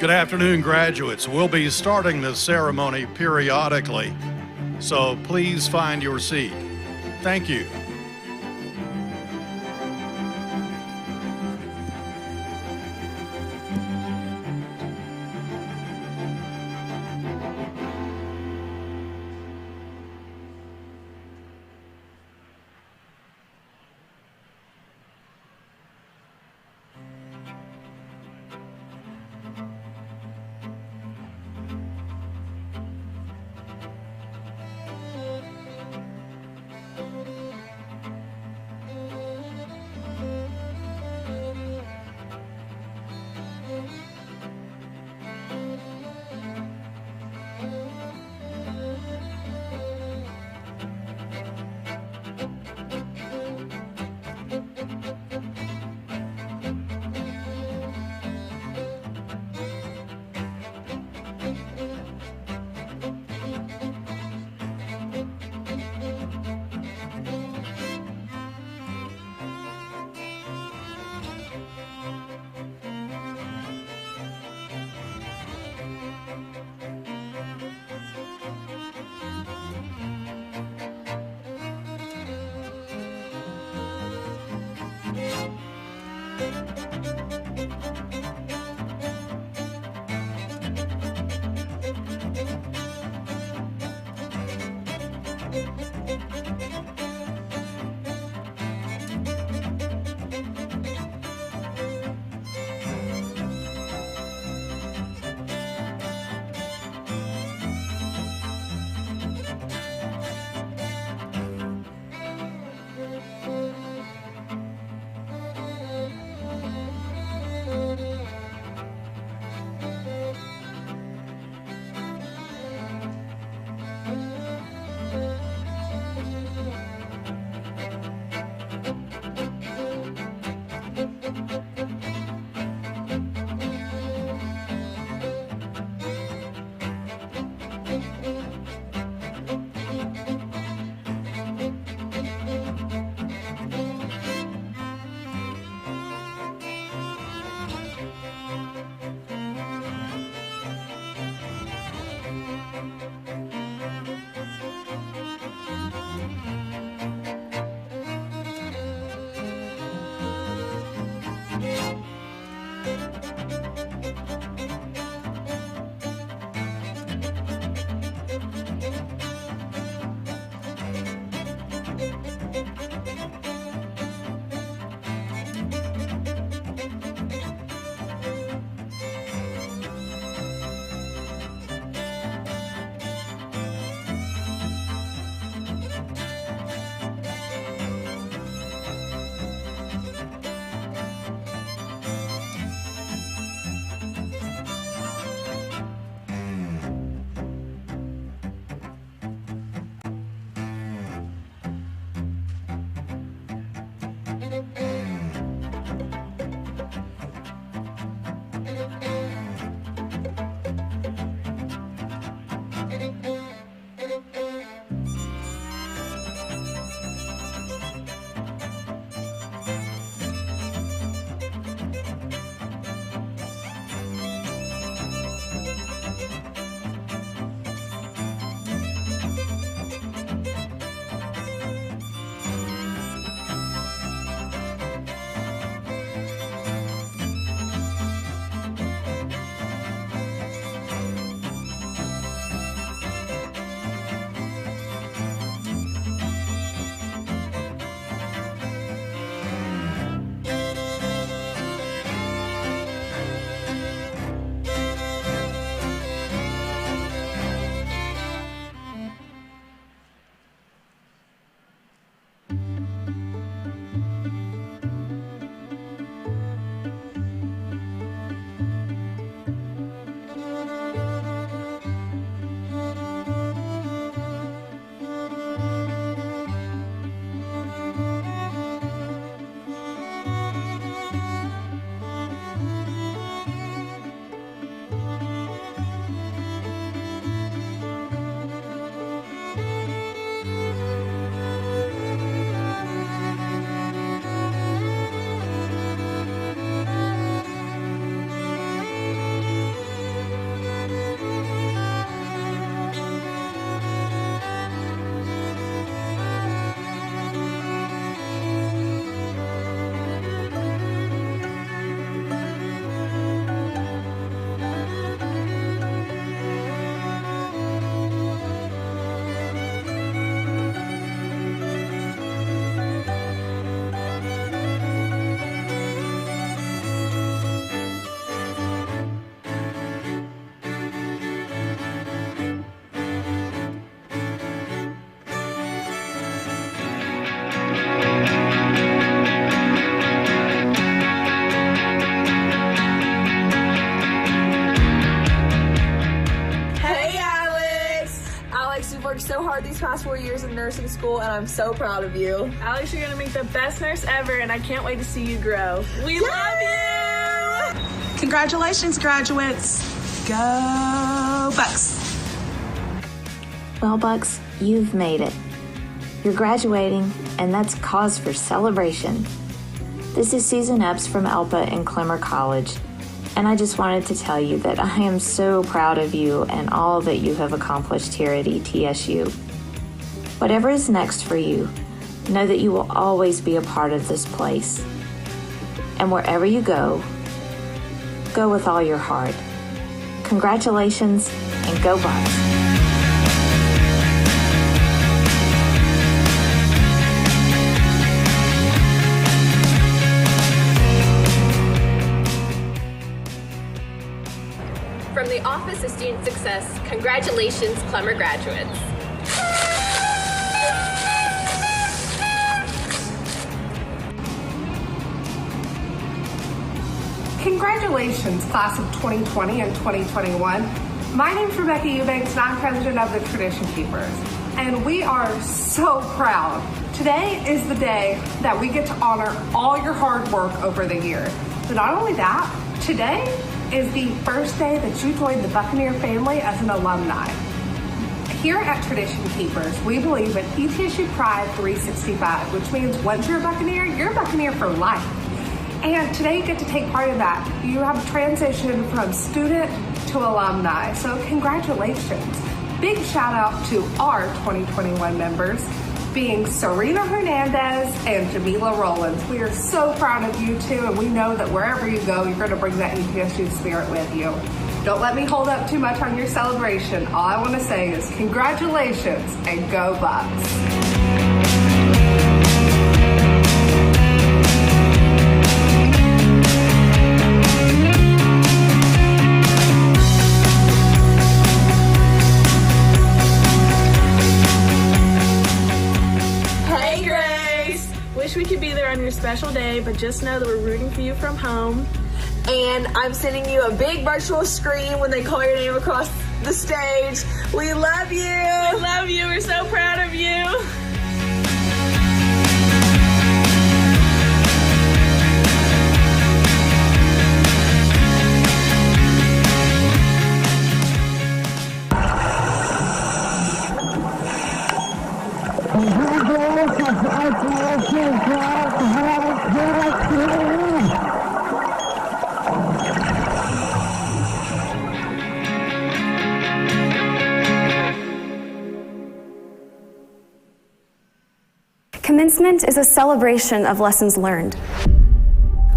Good afternoon, graduates. We'll be starting the ceremony periodically, so please find your seat. Thank you. so hard these past 4 years in nursing school, and I'm so proud of you. Alex, you're gonna make the best nurse ever, and I can't wait to see you grow. We love you! Congratulations, graduates. Go Bucks. Well, Bucks, you've made it. You're graduating, and that's cause for celebration. This is Susan Epps from Alpa and Clemmer College, and I just wanted to tell you that I am so proud of you and all that you have accomplished here at ETSU. Whatever is next for you, know that you will always be a part of this place. And wherever you go with all your heart. Congratulations, and go Bucks. From the Office of Student Success, congratulations, Clemmer graduates. Congratulations, class of 2020 and 2021. My name's Rebecca Eubanks, and I'm president of the Tradition Keepers. And we are so proud. Today is the day that we get to honor all your hard work over the year. But not only that, today is the first day that you joined the Buccaneer family as an alumni. Here at Tradition Keepers, we believe in ETSU Pride 365, which means once you're a Buccaneer for life. And today you get to take part in that. You have transitioned from student to alumni, so congratulations. Big shout out to our 2021 members, being Serena Hernandez and Jamila Rollins. We are so proud of you two, and we know that wherever you go, you're gonna bring that ETSU spirit with you. Don't let me hold up too much on your celebration. All I wanna say is congratulations and go Bucks. Wish we could be there on your special day, but just know that we're rooting for you from home. And I'm sending you a big virtual screen when they call your name across the stage. We love you. We love you. We're so proud of you. Commencement is a celebration of lessons learned.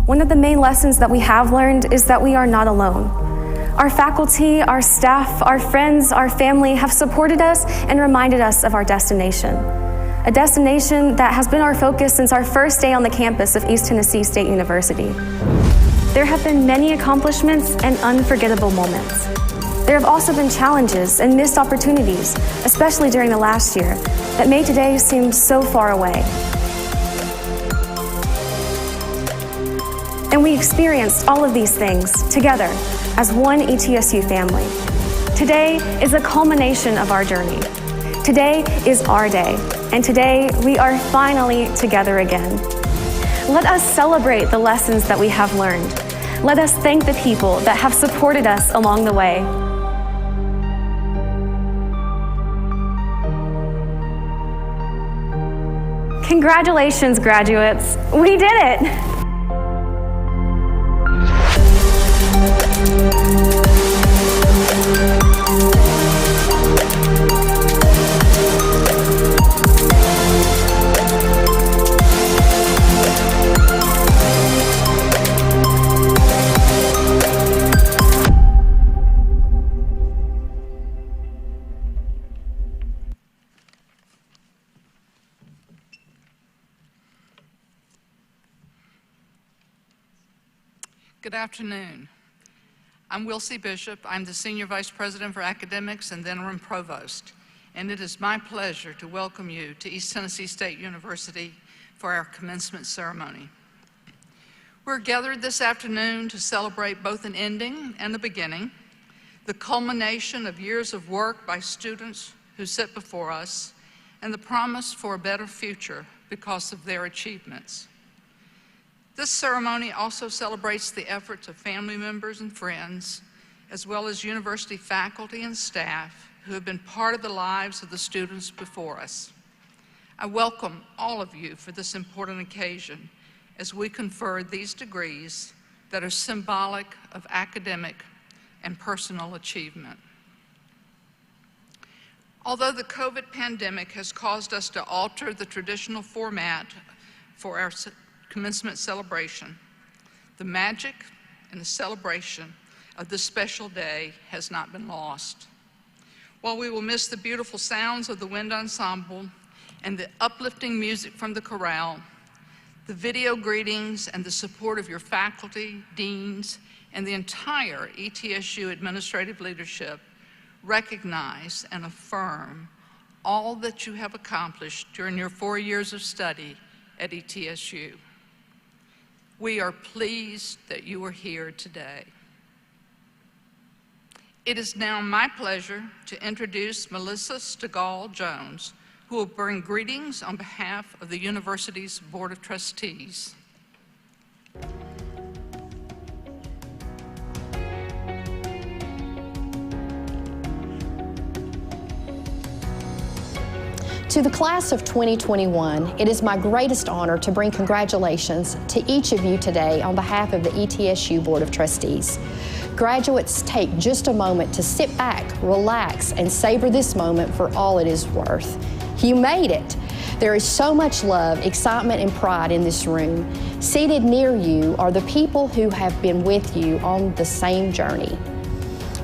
One of the main lessons that we have learned is that we are not alone. Our faculty, our staff, our friends, our family have supported us and reminded us of our destination. A destination that has been our focus since our first day on the campus of East Tennessee State University. There have been many accomplishments and unforgettable moments. There have also been challenges and missed opportunities, especially during the last year, that made today seem so far away. And we experienced all of these things together as one ETSU family. Today is a culmination of our journey. Today is our day, and today we are finally together again. Let us celebrate the lessons that we have learned. Let us thank the people that have supported us along the way. Congratulations, graduates. We did it! Good afternoon. I'm Wilsie Bishop. I'm the Senior Vice President for Academics and the Interim Provost, and it is my pleasure to welcome you to East Tennessee State University for our commencement ceremony. We're gathered this afternoon to celebrate both an ending and a beginning, the culmination of years of work by students who sit before us and the promise for a better future because of their achievements. This ceremony also celebrates the efforts of family members and friends, as well as university faculty and staff who have been part of the lives of the students before us. I welcome all of you for this important occasion as we confer these degrees that are symbolic of academic and personal achievement. Although the COVID pandemic has caused us to alter the traditional format for our commencement celebration, the magic and the celebration of this special day has not been lost. While we will miss the beautiful sounds of the wind ensemble and the uplifting music from the chorale, the video greetings and the support of your faculty, deans, and the entire ETSU administrative leadership recognize and affirm all that you have accomplished during your 4 years of study at ETSU. We are pleased that you are here today. It is now my pleasure to introduce Melissa Stegall-Jones, who will bring greetings on behalf of the university's Board of Trustees. To the class of 2021, it is my greatest honor to bring congratulations to each of you today on behalf of the ETSU Board of Trustees. Graduates, take just a moment to sit back, relax, and savor this moment for all it is worth. You made it. There is so much love, excitement, and pride in this room. Seated near you are the people who have been with you on the same journey.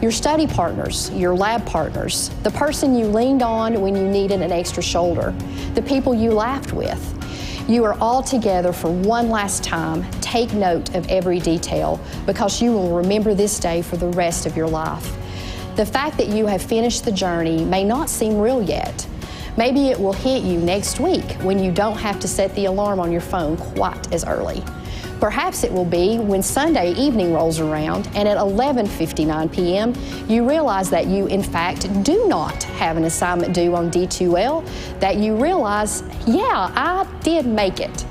Your study partners, your lab partners, the person you leaned on when you needed an extra shoulder, the people you laughed with. You are all together for one last time. Take note of every detail because you will remember this day for the rest of your life. The fact that you have finished the journey may not seem real yet. Maybe it will hit you next week when you don't have to set the alarm on your phone quite as early. Perhaps it will be when Sunday evening rolls around and at 11:59 p.m. you realize that you in fact do not have an assignment due on D2L, that you realize, yeah, I did make it.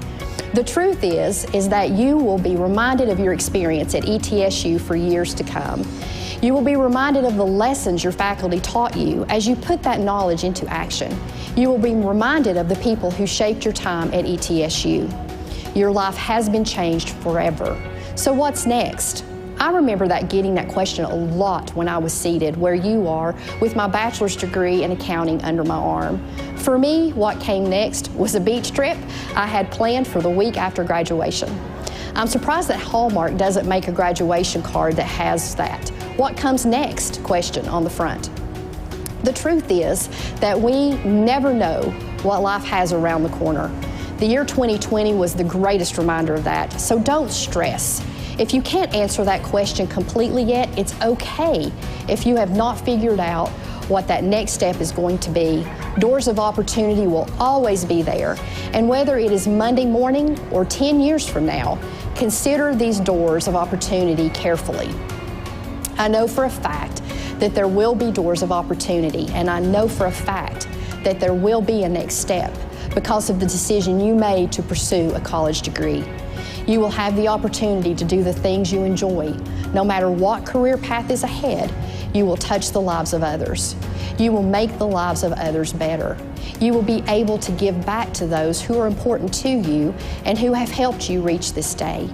The truth is that you will be reminded of your experience at ETSU for years to come. You will be reminded of the lessons your faculty taught you as you put that knowledge into action. You will be reminded of the people who shaped your time at ETSU. Your life has been changed forever. So what's next? I remember getting that question a lot when I was seated where you are with my bachelor's degree in accounting under my arm. For me, what came next was a beach trip I had planned for the week after graduation. I'm surprised that Hallmark doesn't make a graduation card that has that "What comes next?" question on the front. The truth is that we never know what life has around the corner. The year 2020 was the greatest reminder of that, so don't stress. If you can't answer that question completely yet, it's okay if you have not figured out what that next step is going to be. Doors of opportunity will always be there, and whether it is Monday morning or 10 years from now, consider these doors of opportunity carefully. I know for a fact that there will be doors of opportunity, and I know for a fact that there will be a next step because of the decision you made to pursue a college degree. You will have the opportunity to do the things you enjoy. No matter what career path is ahead, you will touch the lives of others. You will make the lives of others better. You will be able to give back to those who are important to you and who have helped you reach this day.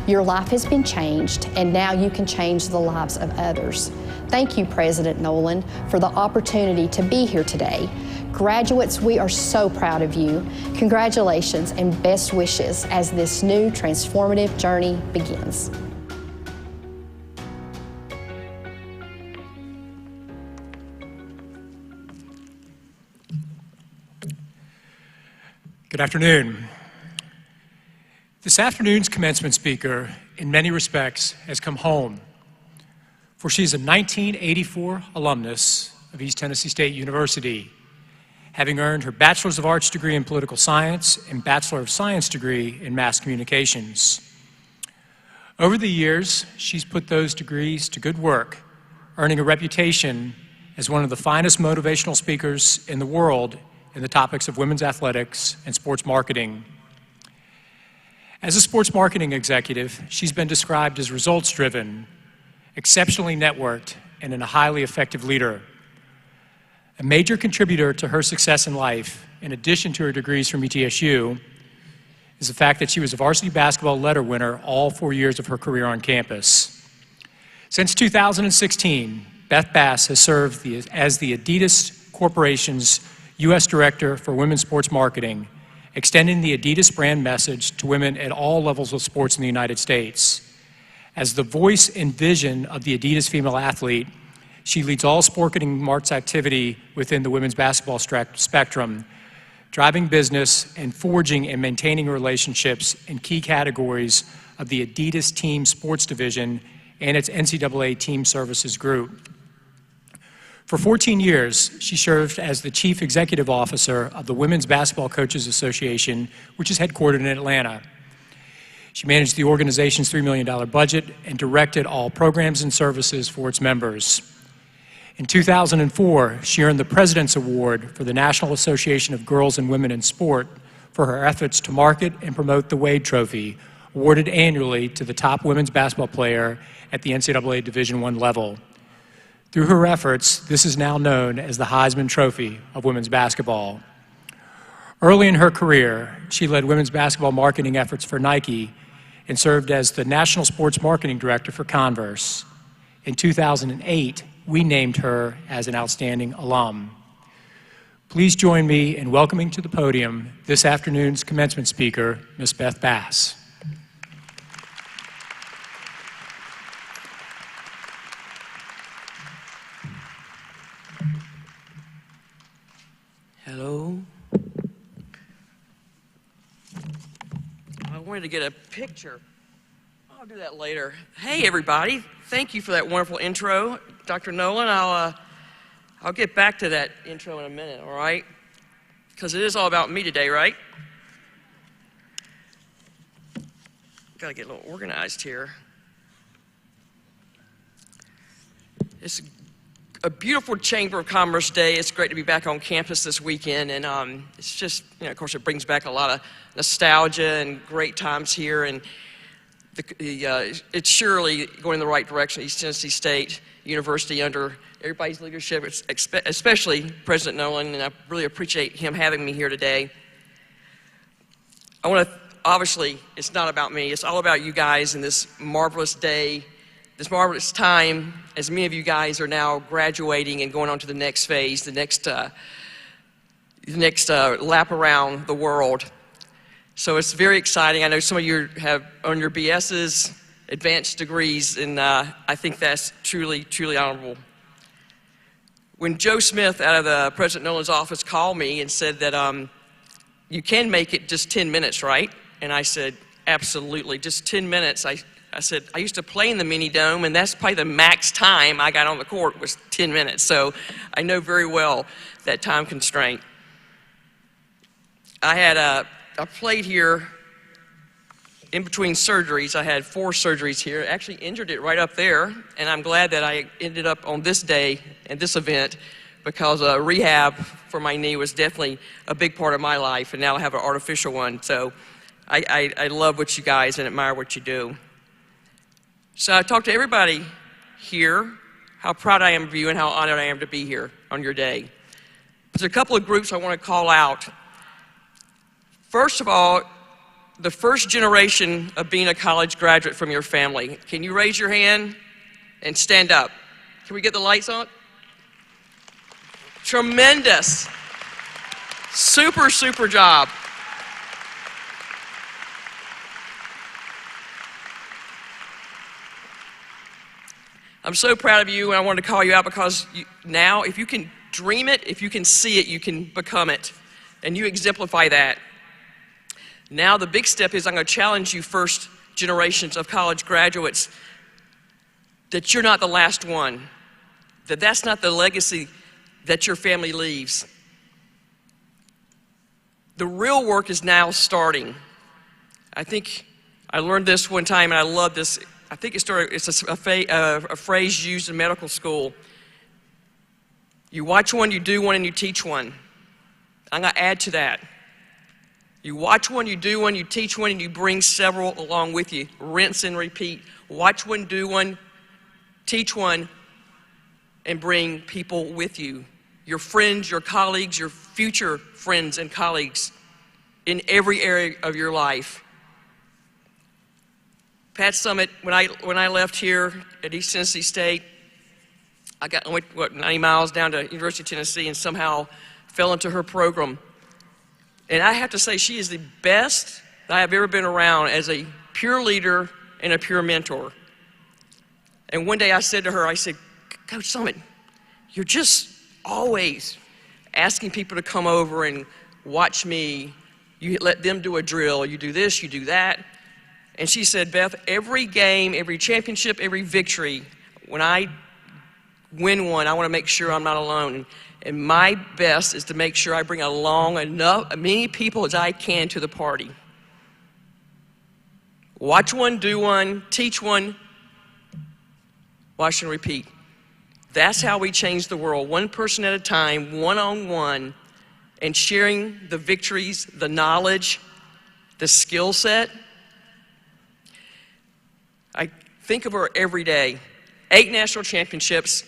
Your life has been changed, and now you can change the lives of others. Thank you, President Nolan, for the opportunity to be here today. Graduates, we are so proud of you. Congratulations and best wishes as this new transformative journey begins. Good afternoon. This afternoon's commencement speaker, in many respects, has come home, for she is a 1984 alumnus of East Tennessee State University, having earned her Bachelor's of Arts degree in Political Science and Bachelor of Science degree in Mass Communications. Over the years, she's put those degrees to good work, earning a reputation as one of the finest motivational speakers in the world in the topics of women's athletics and sports marketing. As a sports marketing executive, she's been described as results-driven, exceptionally networked, and a highly effective leader. A major contributor to her success in life, in addition to her degrees from ETSU, is the fact that she was a varsity basketball letter winner all 4 years of her career on campus. Since 2016, Beth Bass has served as the Adidas Corporation's U.S. Director for Women's Sports Marketing, extending the Adidas brand message to women at all levels of sports in the United States. As the voice and vision of the Adidas female athlete, she leads all marketing marks activity within the women's basketball spectrum, driving business and forging and maintaining relationships in key categories of the Adidas Team Sports Division and its NCAA Team Services Group. For 14 years, she served as the Chief Executive Officer of the Women's Basketball Coaches Association, which is headquartered in Atlanta. She managed the organization's $3 million budget and directed all programs and services for its members. In 2004, she earned the President's Award for the National Association of Girls and Women in Sport for her efforts to market and promote the Wade Trophy, awarded annually to the top women's basketball player at the NCAA Division I level. Through her efforts, this is now known as the Heisman Trophy of women's basketball. Early in her career, she led women's basketball marketing efforts for Nike and served as the National Sports Marketing Director for Converse. In 2008, we named her as an outstanding alum. Please join me in welcoming to the podium this afternoon's commencement speaker, Ms. Beth Bass. Hello. I wanted to get a picture. I'll do that later. Hey, everybody. Thank you for that wonderful intro, Dr. Nolan. I'll get back to that intro in a minute, all right? Because it is all about me today, right? Got to get a little organized here. It's a beautiful Chamber of Commerce day. It's great to be back on campus this weekend, and it's just, of course, it brings back a lot of nostalgia and great times here, and it's surely going in the right direction. East Tennessee State University, under everybody's leadership, especially President Nolan, and I really appreciate him having me here today. I want to, obviously, it's not about me. It's all about you guys in this marvelous day, this marvelous time, as many of you guys are now graduating and going on to the next phase, the next lap around the world. So it's very exciting. I know some of you have earned your BS's, advanced degrees, and I think that's truly, truly honorable. When Joe Smith out of the President Nolan's office called me and said that you can make it just 10 minutes, right? And I said, absolutely, just 10 minutes. I said, I used to play in the mini dome, and that's probably the max time I got on the court was 10 minutes. So I know very well that time constraint. I played here in between surgeries. I had 4 surgeries here. Actually injured it right up there, and I'm glad that I ended up on this day and this event, because rehab for my knee was definitely a big part of my life, and now I have an artificial one. So I love what you guys and admire what you do. So I talked to everybody here, how proud I am of you and how honored I am to be here on your day. There's a couple of groups I want to call out. First of all, the first generation of being a college graduate from your family. Can you raise your hand and stand up? Can we get the lights on? Tremendous. Super, super job. I'm so proud of you, and I wanted to call you out because now, if you can dream it, if you can see it, you can become it, and you exemplify that. Now the big step is I'm going to challenge you, first generations of college graduates, that you're not the last one, that's not the legacy that your family leaves. The real work is now starting. I think I learned this one time, and I love this. I think it's a phrase used in medical school. You watch one, you do one, and you teach one. I'm going to add to that. You watch one, you do one, you teach one, and you bring several along with you. Rinse and repeat. Watch one, do one, teach one, and bring people with you. Your friends, your colleagues, your future friends and colleagues in every area of your life. Pat Summit, when I left here at East Tennessee State, I went 90 miles down to University of Tennessee and somehow fell into her program. And I have to say, she is the best that I have ever been around as a pure leader and a pure mentor. And one day I said to her, I said, Coach Summit, you're just always asking people to come over and watch me. You let them do a drill. You do this, you do that. And she said, Beth, every game, every championship, every victory, when I win one, I want to make sure I'm not alone. And my best is to make sure I bring along many people as I can to the party. Watch one, do one, teach one, watch and repeat. That's how we change the world, one person at a time, one-on-one, and sharing the victories, the knowledge, the skill set. I think of her every day. 8 national championships,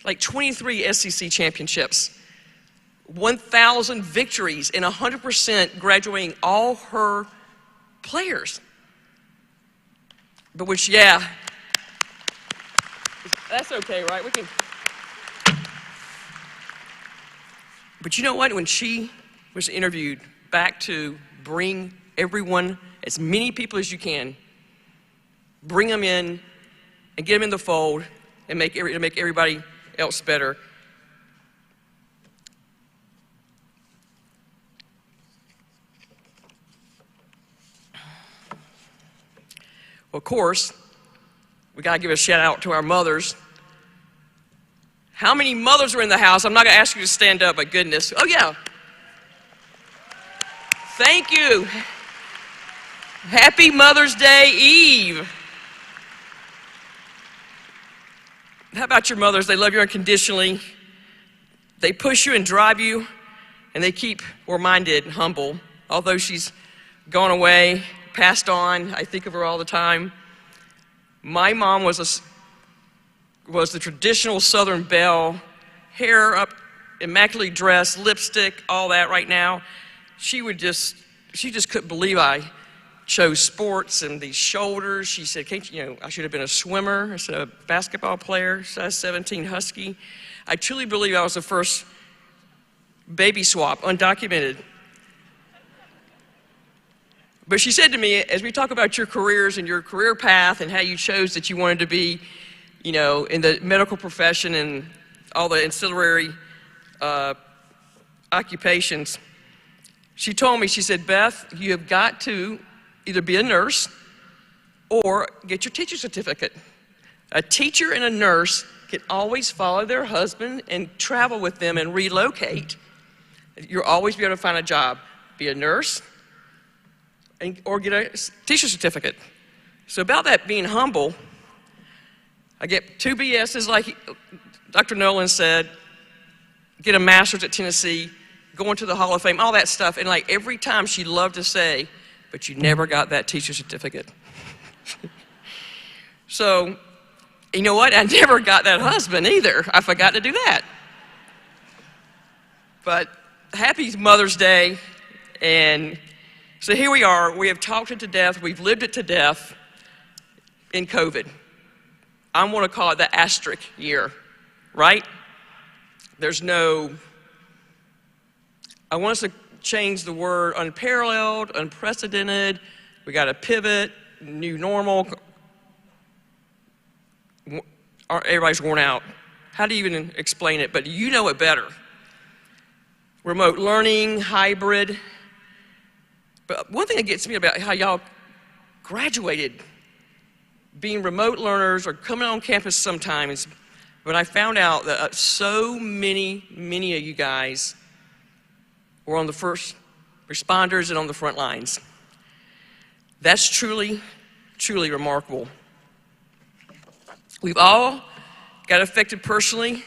like 23 SEC championships, 1,000 victories, and 100% graduating all her players. But which, yeah, that's okay, right? We can. But you know what? When she was interviewed, back to bring everyone, as many people as you can, bring them in and get them in the fold and make everybody else better. Well, of course, we got to give a shout out to our mothers. How many mothers are in the house? I'm not going to ask you to stand up, but goodness. Oh, yeah. Thank you. Happy Mother's Day Eve. How about your mothers? They love you unconditionally. They push you and drive you, and they keep, or mine did, humble. Although she's gone away, passed on, I think of her all the time. My mom was the traditional Southern belle, hair up, immaculately dressed, lipstick, all that right now. She just couldn't believe I chose sports and these shoulders. She said, I should have been a swimmer. I said, a basketball player, size 17 husky. I truly believe I was the first baby swap, undocumented. But she said to me, as we talk about your careers and your career path and how you chose that you wanted to be, in the medical profession and all the ancillary occupations, she told me, she said, Beth, you have got to either be a nurse or get your teacher certificate. A teacher and a nurse can always follow their husband and travel with them and relocate. You'll always be able to find a job. Be a nurse or get a teacher certificate. So about that being humble, I get 2 BSs like Dr. Nolan said, get a master's at Tennessee, go into the Hall of Fame, all that stuff. And like every time she loved to say, but you never got that teacher certificate. So, you know what? I never got that husband either. I forgot to do that. But happy Mother's Day. And so here we are. We have talked it to death. We've lived it to death in COVID. I want to call it the asterisk year, right? I want us to change the word unparalleled, unprecedented. We got to pivot, new normal. Everybody's worn out. How do you even explain it? But you know it better. Remote learning, hybrid. But one thing that gets me about how y'all graduated, being remote learners or coming on campus sometimes, but I found out that so many of you guys were on the first responders and on the front lines. That's truly, truly remarkable. We've all got affected personally.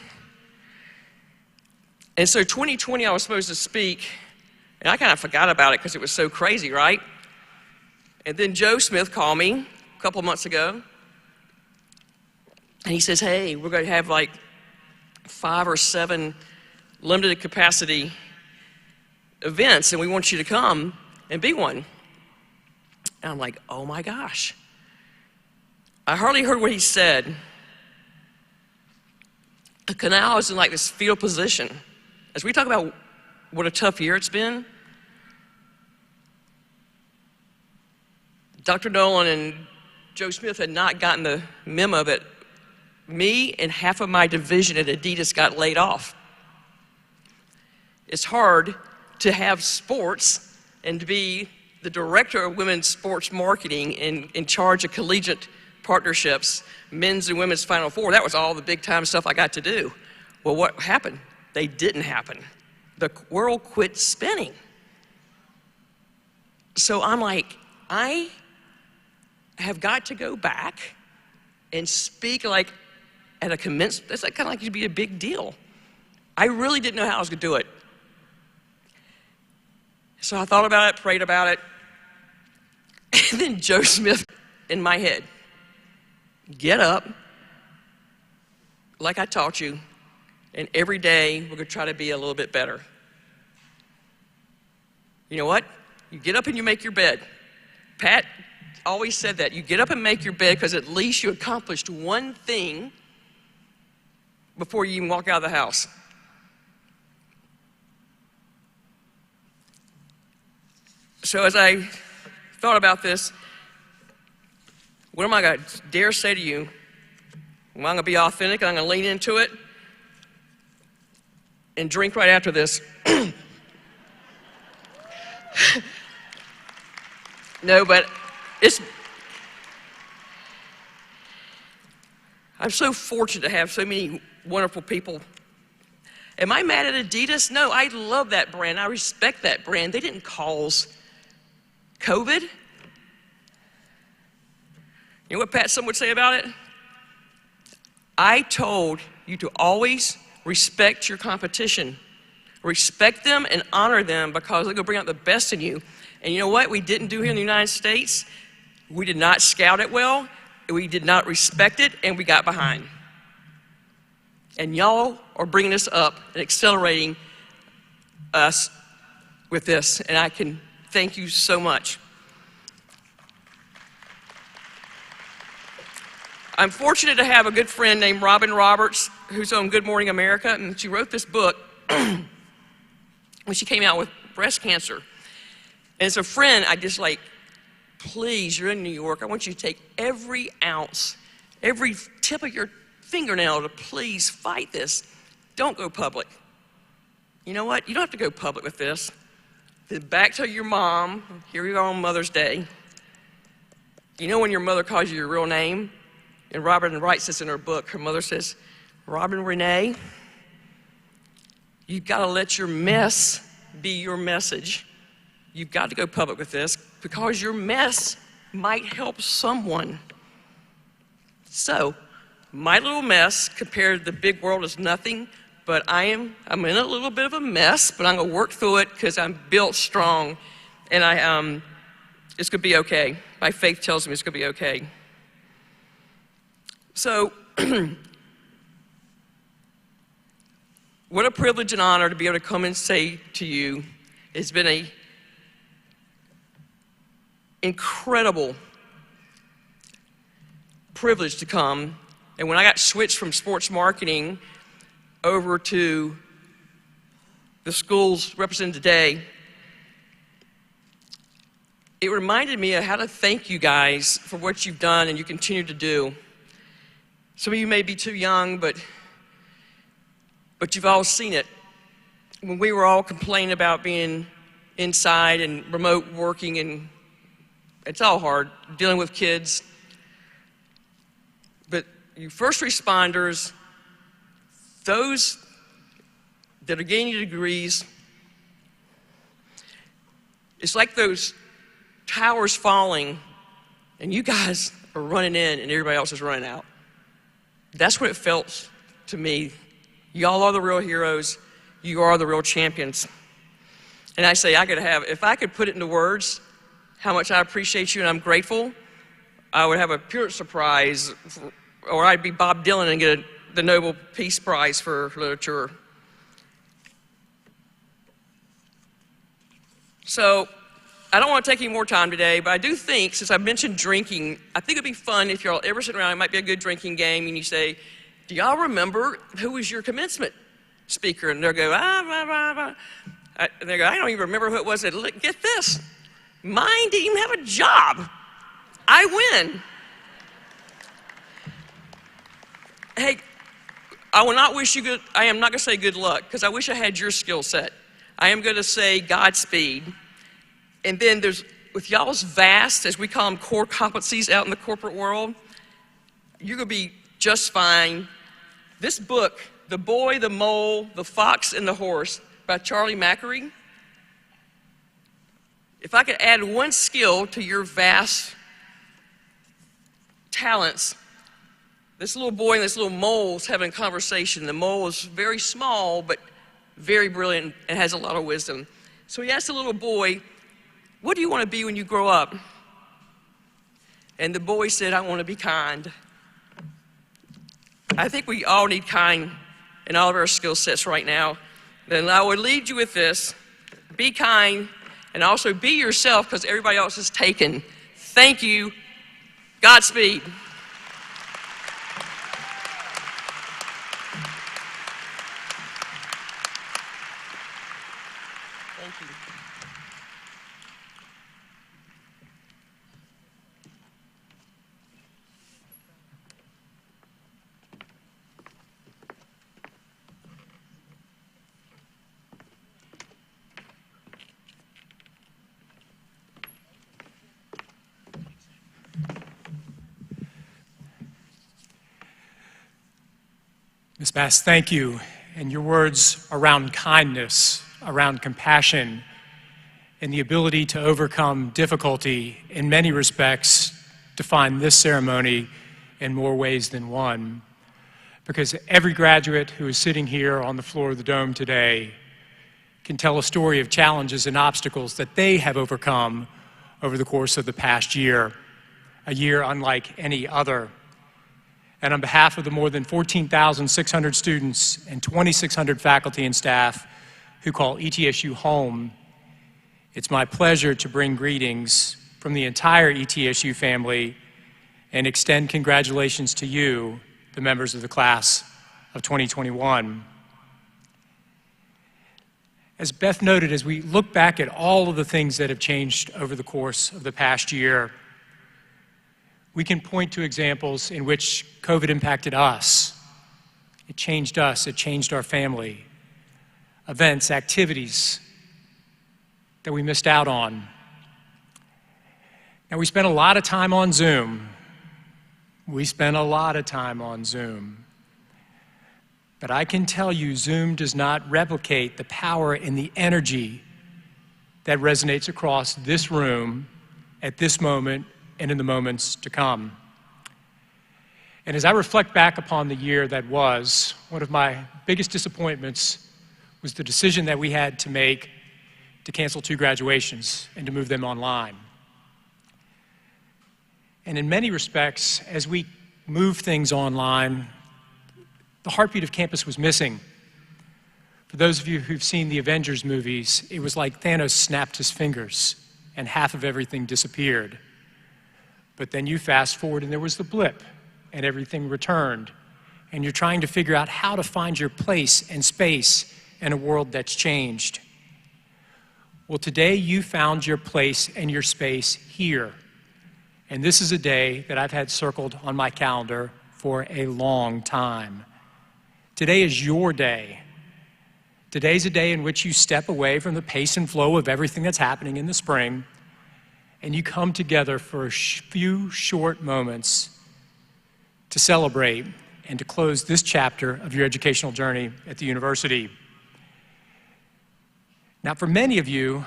And so 2020, I was supposed to speak, and I kind of forgot about it because it was so crazy, right? And then Joe Smith called me a couple of months ago, and he says, hey, we're going to have like 5 or 7 limited capacity events, and we want you to come and be one. And I'm like, oh my gosh. I hardly heard what he said. The canal is in like this fetal position. As we talk about what a tough year it's been, Dr. Nolan and Joe Smith had not gotten the memo that me and half of my division at Adidas got laid off. It's hard to have sports and to be the director of women's sports marketing and in charge of collegiate partnerships, men's and women's Final Four. That was all the big time stuff I got to do. Well, what happened? They didn't happen. The world quit spinning. So I'm like, I have got to go back and speak like at a commencement. That's like, kind of like it'd be a big deal. I really didn't know how I was going to do it. So I thought about it, prayed about it, and then Joe Smith in my head, get up like I taught you, and every day we're going to try to be a little bit better. You know what? You get up and you make your bed. Pat always said that. You get up and make your bed because at least you accomplished one thing before you even walk out of the house. So as I thought about this, what am I going to dare say to you? Well, I'm going to be authentic, I'm going to lean into it, and drink right after this. No, but I'm so fortunate to have so many wonderful people. Am I mad at Adidas? No, I love that brand. I respect that brand. They didn't cause COVID. You know what Pat Sum would say about it? I told you to always respect your competition. Respect them and honor them because they're going to bring out the best in you. And you know what we didn't do here in the United States? We did not scout it well, we did not respect it, and we got behind. And y'all are bringing us up and accelerating us with this, and I can thank you so much. I'm fortunate to have a good friend named Robin Roberts, who's on Good Morning America, and she wrote this book when she came out with breast cancer. And as a friend, I just like, please, you're in New York, I want you to take every ounce, every tip of your fingernail to please fight this. Don't go public. You know what? You don't have to go public with this. Then back to your mom. Here we are on Mother's Day. You know when your mother calls you your real name? And Robin writes this in her book. Her mother says, Robin Renee, you've got to let your mess be your message. You've got to go public with this because your mess might help someone. So, my little mess compared to the big world is nothing, but I'm in a little bit of a mess, but I'm going to work through it because I'm built strong, and it's going to be okay. My faith tells me it's going to be okay. So, what a privilege and honor to be able to come and say to you, it's been an incredible privilege to come. And when I got switched from sports marketing over to the schools represented today, it reminded me of how to thank you guys for what you've done and you continue to do. Some of you may be too young, but you've all seen it. When we were all complaining about being inside and remote working, and it's all hard, dealing with kids. But you first responders, those that are gaining degrees, it's like those towers falling and you guys are running in and everybody else is running out. That's what it felt to me. Y'all are the real heroes. You are the real champions. And I say, if I could put it into words, how much I appreciate you and I'm grateful, I would have a Pulitzer Prize, or I'd be Bob Dylan and get the Nobel Peace Prize for literature. So, I don't want to take any more time today, but I do think, since I mentioned drinking, I think it'd be fun if y'all ever sit around, it might be a good drinking game, and you say, do y'all remember who was your commencement speaker? And they'll go, and they go, I don't even remember who it was. Look, get this, mine didn't even have a job. I win. Hey, I will not wish you good, I am not going to say good luck, because I wish I had your skill set. I am going to say Godspeed. And then with y'all's vast, as we call them, core competencies out in the corporate world, you're going to be just fine. This book, The Boy, the Mole, the Fox, and the Horse, by Charlie Mackery, if I could add one skill to your vast talents, this little boy and this little mole is having a conversation. The mole is very small, but very brilliant and has a lot of wisdom. So he asked the little boy, what do you want to be when you grow up? And the boy said, I want to be kind. I think we all need kind in all of our skill sets right now. Then I would lead you with this. Be kind and also be yourself, because everybody else is taken. Thank you. Godspeed. Thank you. Ms. Bass, thank you. And your words around kindness, around compassion, and the ability to overcome difficulty in many respects define this ceremony in more ways than one. Because every graduate who is sitting here on the floor of the Dome today can tell a story of challenges and obstacles that they have overcome over the course of the past year, a year unlike any other. And on behalf of the more than 14,600 students and 2,600 faculty and staff who call ETSU home, it's my pleasure to bring greetings from the entire ETSU family and extend congratulations to you, the members of the class of 2021. As Beth noted, as we look back at all of the things that have changed over the course of the past year, we can point to examples in which COVID impacted us. It changed us, it changed our family. Events, activities that we missed out on. Now, we spent a lot of time on Zoom. We spent a lot of time on Zoom. But I can tell you, Zoom does not replicate the power and the energy that resonates across this room at this moment and in the moments to come. And as I reflect back upon the year that was, one of my biggest disappointments was the decision that we had to make to cancel 2 graduations and to move them online. And in many respects, as we moved things online, the heartbeat of campus was missing. For those of you who've seen the Avengers movies, it was like Thanos snapped his fingers and half of everything disappeared. But then you fast forward and there was the blip and everything returned. And you're trying to figure out how to find your place and space in a world that's changed. Well, today you found your place and your space here. And this is a day that I've had circled on my calendar for a long time. Today is your day. Today's a day in which you step away from the pace and flow of everything that's happening in the spring, and you come together for a few short moments to celebrate and to close this chapter of your educational journey at the university. Now, for many of you,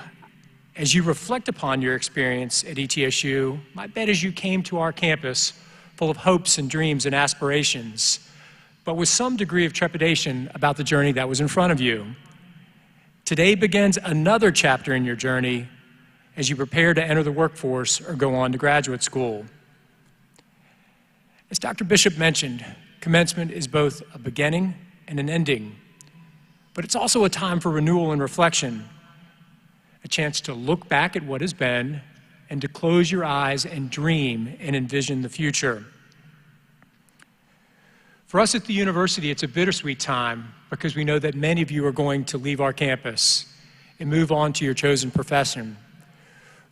as you reflect upon your experience at ETSU, my bet is you came to our campus full of hopes and dreams and aspirations, but with some degree of trepidation about the journey that was in front of you. Today begins another chapter in your journey as you prepare to enter the workforce or go on to graduate school. As Dr. Bishop mentioned, commencement is both a beginning and an ending, but it's also a time for renewal and reflection, a chance to look back at what has been and to close your eyes and dream and envision the future. For us at the university, it's a bittersweet time because we know that many of you are going to leave our campus and move on to your chosen profession.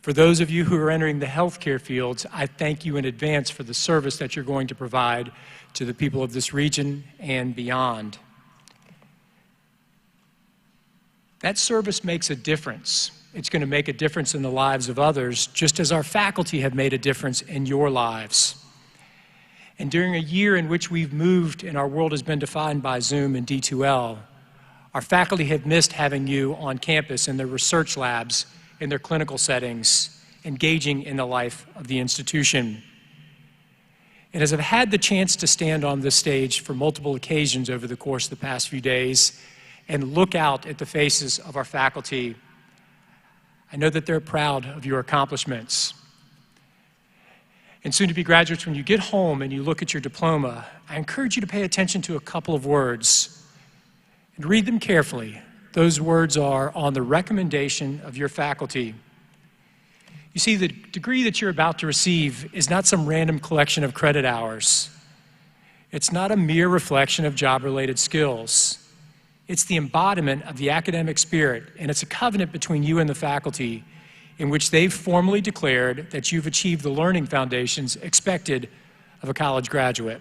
For those of you who are entering the healthcare fields, I thank you in advance for the service that you're going to provide to the people of this region and beyond. That service makes a difference. It's going to make a difference in the lives of others, just as our faculty have made a difference in your lives. And during a year in which we've moved and our world has been defined by Zoom and D2L, our faculty have missed having you on campus in their research labs, in their clinical settings, engaging in the life of the institution. And as I've had the chance to stand on this stage for multiple occasions over the course of the past few days and look out at the faces of our faculty, I know that they're proud of your accomplishments. And soon-to-be graduates, when you get home and you look at your diploma, I encourage you to pay attention to a couple of words and read them carefully. Those words are on the recommendation of your faculty. You see, the degree that you're about to receive is not some random collection of credit hours. It's not a mere reflection of job-related skills. It's the embodiment of the academic spirit, and it's a covenant between you and the faculty in which they've formally declared that you've achieved the learning foundations expected of a college graduate.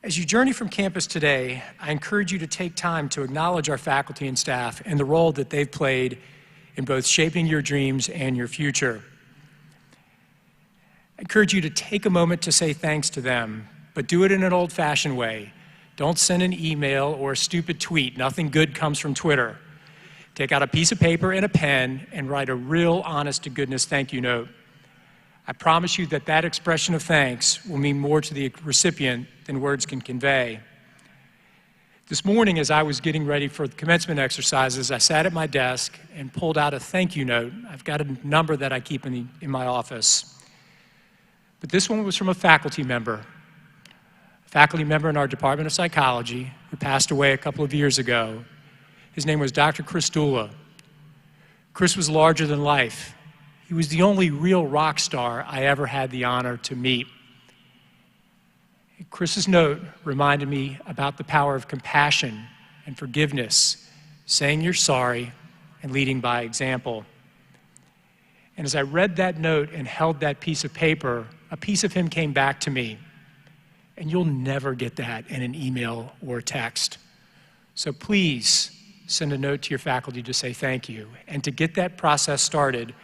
As you journey from campus today, I encourage you to take time to acknowledge our faculty and staff and the role that they've played in both shaping your dreams and your future. I encourage you to take a moment to say thanks to them, but do it in an old-fashioned way. Don't send an email or a stupid tweet. Nothing good comes from Twitter. Take out a piece of paper and a pen and write a real honest-to-goodness thank you note. I promise you that that expression of thanks will mean more to the recipient than words can convey. This morning, as I was getting ready for the commencement exercises, I sat at my desk and pulled out a thank you note. I've got a number that I keep in my office. But this one was from a faculty member in our Department of Psychology who passed away a couple of years ago. His name was Dr. Chris Dula. Chris was larger than life. He was the only real rock star I ever had the honor to meet. Chris's note reminded me about the power of compassion and forgiveness, saying you're sorry and leading by example. And as I read that note and held that piece of paper, a piece of him came back to me. And you'll never get that in an email or a text. So please send a note to your faculty to say thank you. And to get that process started,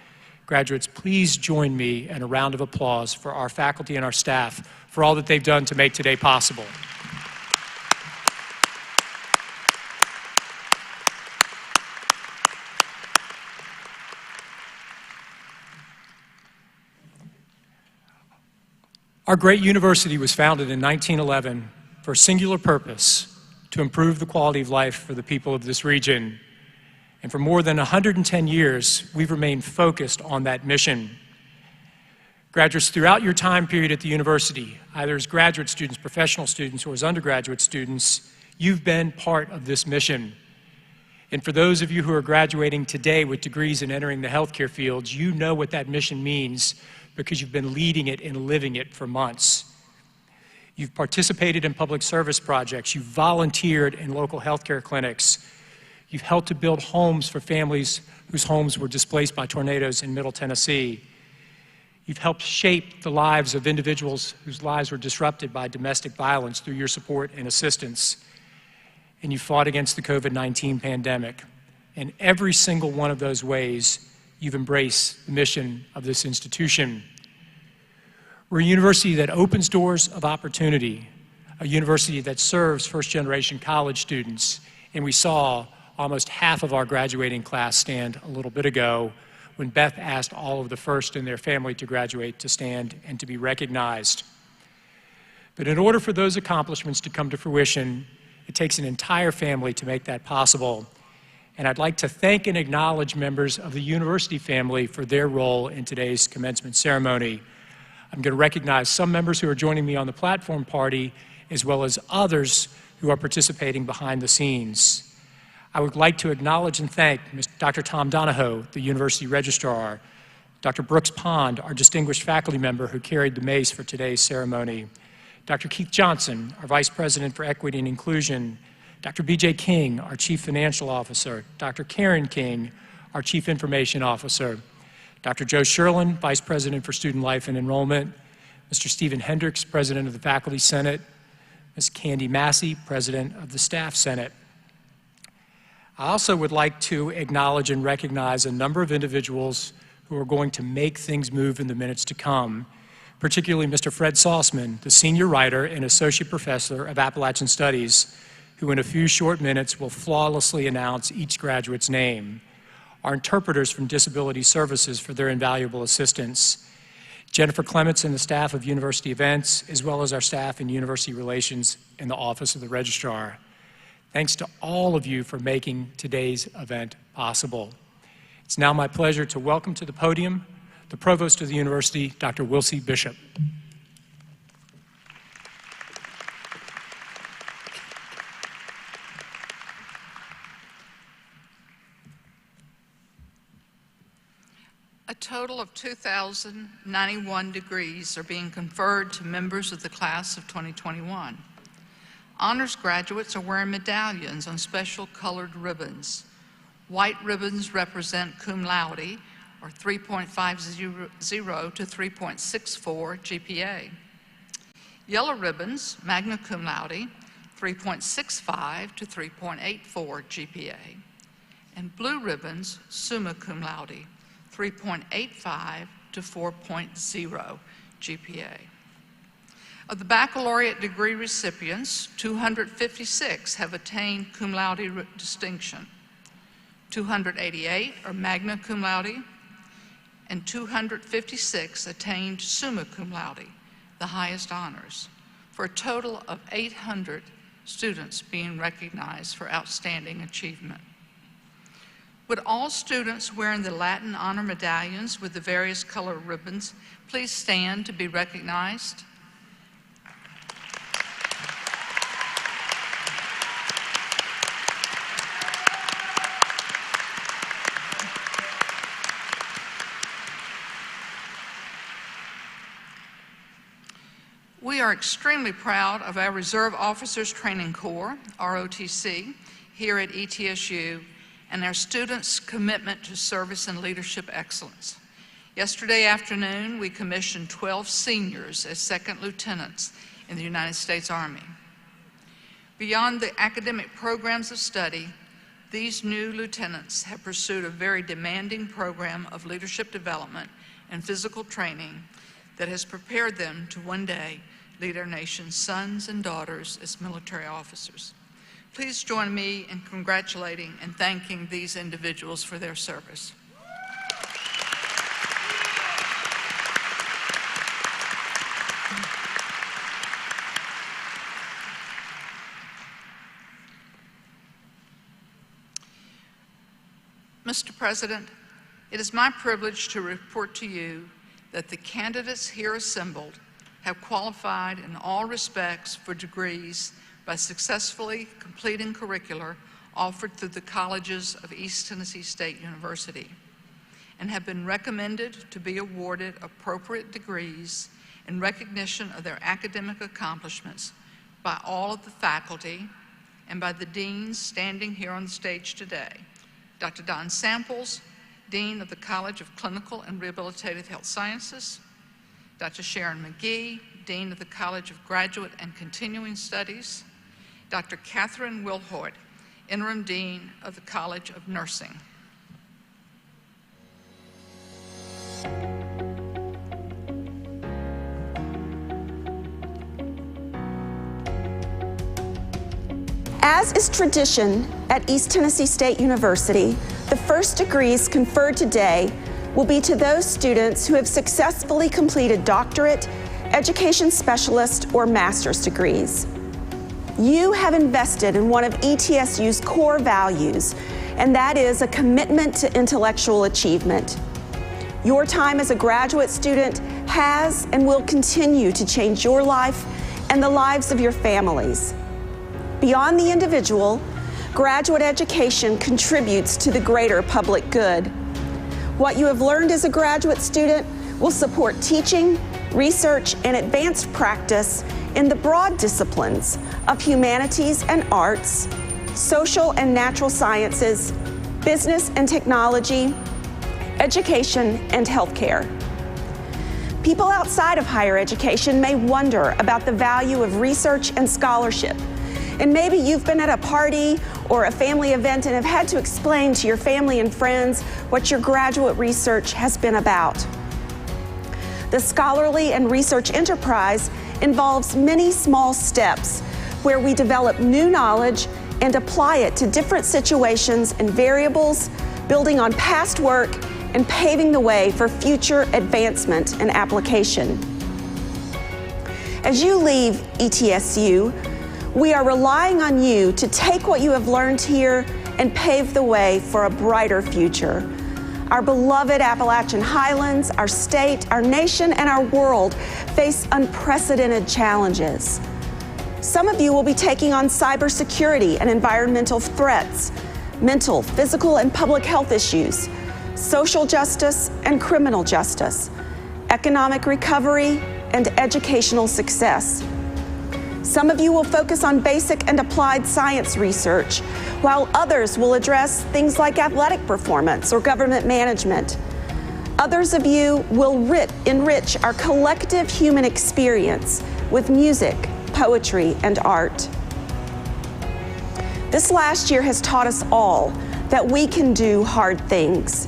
graduates, please join me in a round of applause for our faculty and our staff for all that they've done to make today possible. Our great university was founded in 1911 for a singular purpose: to improve the quality of life for the people of this region. And for more than 110 years, we've remained focused on that mission. Graduates, throughout your time period at the university, either as graduate students, professional students, or as undergraduate students, you've been part of this mission. And for those of you who are graduating today with degrees and entering the healthcare fields, you know what that mission means because you've been leading it and living it for months. You've participated in public service projects. You've volunteered in local healthcare clinics. You've helped to build homes for families whose homes were displaced by tornadoes in Middle Tennessee. You've helped shape the lives of individuals whose lives were disrupted by domestic violence through your support and assistance. And you fought against the COVID-19 pandemic. In every single one of those ways, you've embraced the mission of this institution. We're a university that opens doors of opportunity, a university that serves first-generation college students, and we saw almost half of our graduating class stand a little bit ago when Beth asked all of the first in their family to graduate to stand and to be recognized. But in order for those accomplishments to come to fruition, It takes an entire family to make that possible. And I'd like to thank and acknowledge members of the university family for their role in today's commencement ceremony. I'm going to recognize some members who are joining me on the platform party, as well as others who are participating behind the scenes. I would like to acknowledge and thank Dr. Tom Donahoe, the university registrar, Dr. Brooks Pond, our distinguished faculty member who carried the mace for today's ceremony, Dr. Keith Johnson, our Vice President for Equity and Inclusion, Dr. B.J. King, our Chief Financial Officer, Dr. Karen King, our Chief Information Officer, Dr. Joe Sherlin, Vice President for Student Life and Enrollment, Mr. Stephen Hendricks, President of the Faculty Senate, Ms. Candy Massey, President of the Staff Senate. I also would like to acknowledge and recognize a number of individuals who are going to make things move in the minutes to come, particularly Mr. Fred Saussman, the Senior Writer and Associate Professor of Appalachian Studies, who in a few short minutes will flawlessly announce each graduate's name, our interpreters from Disability Services for their invaluable assistance, Jennifer Clements and the staff of University Events, as well as our staff in University Relations in the Office of the Registrar. Thanks to all of you for making today's event possible. It's now my pleasure to welcome to the podium the Provost of the University, Dr. Wilsey Bishop. A total of 2,091 degrees are being conferred to members of the class of 2021. Honors graduates are wearing medallions on special colored ribbons. White ribbons represent cum laude, or 3.50 to 3.64 GPA. Yellow ribbons, magna cum laude, 3.65 to 3.84 GPA. And blue ribbons, summa cum laude, 3.85 to 4.0 GPA. Of the baccalaureate degree recipients, 256 have attained cum laude distinction. 288 are magna cum laude, and 256 attained summa cum laude, the highest honors, for a total of 800 students being recognized for outstanding achievement. Would all students wearing the Latin honor medallions with the various color ribbons please stand to be recognized? We are extremely proud of our Reserve Officers Training Corps, ROTC, here at ETSU, and our students' commitment to service and leadership excellence. Yesterday afternoon, we commissioned 12 seniors as second lieutenants in the United States Army. Beyond the academic programs of study, these new lieutenants have pursued a very demanding program of leadership development and physical training that has prepared them to one day lead our nation's sons and daughters as military officers. Please join me in congratulating and thanking these individuals for their service. Mr. President, it is my privilege to report to you that the candidates here assembled have qualified in all respects for degrees by successfully completing curricula offered through the colleges of East Tennessee State University and have been recommended to be awarded appropriate degrees in recognition of their academic accomplishments by all of the faculty and by the deans standing here on the stage today. Dr. Don Samples, Dean of the College of Clinical and Rehabilitative Health Sciences, Dr. Sharon McGee, Dean of the College of Graduate and Continuing Studies, Dr. Catherine Wilhoit, Interim Dean of the College of Nursing. As is tradition at East Tennessee State University, the first degrees conferred today will be to those students who have successfully completed doctorate, education specialist, or master's degrees. You have invested in one of ETSU's core values, and that is a commitment to intellectual achievement. Your time as a graduate student has and will continue to change your life and the lives of your families. Beyond the individual, graduate education contributes to the greater public good. What you have learned as a graduate student will support teaching, research, and advanced practice in the broad disciplines of humanities and arts, social and natural sciences, business and technology, education, and healthcare. People outside of higher education may wonder about the value of research and scholarship. And maybe you've been at a party or a family event and have had to explain to your family and friends what your graduate research has been about. The scholarly and research enterprise involves many small steps where we develop new knowledge and apply it to different situations and variables, building on past work and paving the way for future advancement and application. As you leave ETSU, we are relying on you to take what you have learned here and pave the way for a brighter future. Our beloved Appalachian Highlands, our state, our nation, and our world face unprecedented challenges. Some of you will be taking on cybersecurity and environmental threats, mental, physical, and public health issues, social justice and criminal justice, economic recovery, and educational success. Some of you will focus on basic and applied science research, while others will address things like athletic performance or government management. Others of you will enrich our collective human experience with music, poetry, and art. This last year has taught us all that we can do hard things.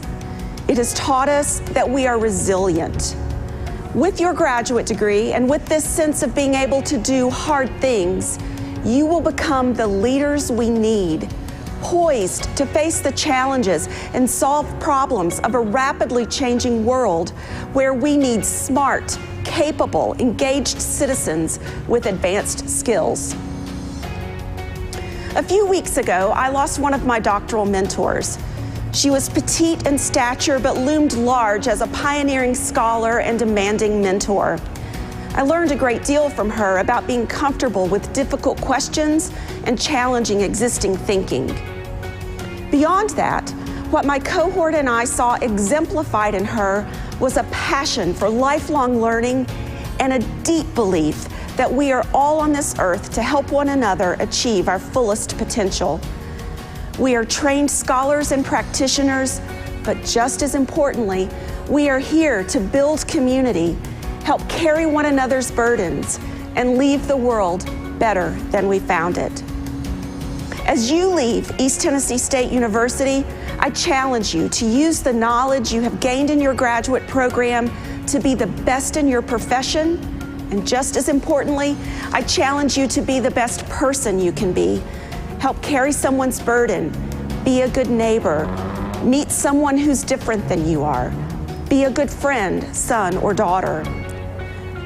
It has taught us that we are resilient. With your graduate degree and with this sense of being able to do hard things, you will become the leaders we need, poised to face the challenges and solve problems of a rapidly changing world where we need smart, capable, engaged citizens with advanced skills. A few weeks ago, I lost one of my doctoral mentors. She was petite in stature but loomed large as a pioneering scholar and demanding mentor. I learned a great deal from her about being comfortable with difficult questions and challenging existing thinking. Beyond that, what my cohort and I saw exemplified in her was a passion for lifelong learning and a deep belief that we are all on this earth to help one another achieve our fullest potential. We are trained scholars and practitioners, but just as importantly, we are here to build community, help carry one another's burdens, and leave the world better than we found it. As you leave East Tennessee State University, I challenge you to use the knowledge you have gained in your graduate program to be the best in your profession, and just as importantly, I challenge you to be the best person you can be. Help carry someone's burden, be a good neighbor, meet someone who's different than you are, be a good friend, son, or daughter.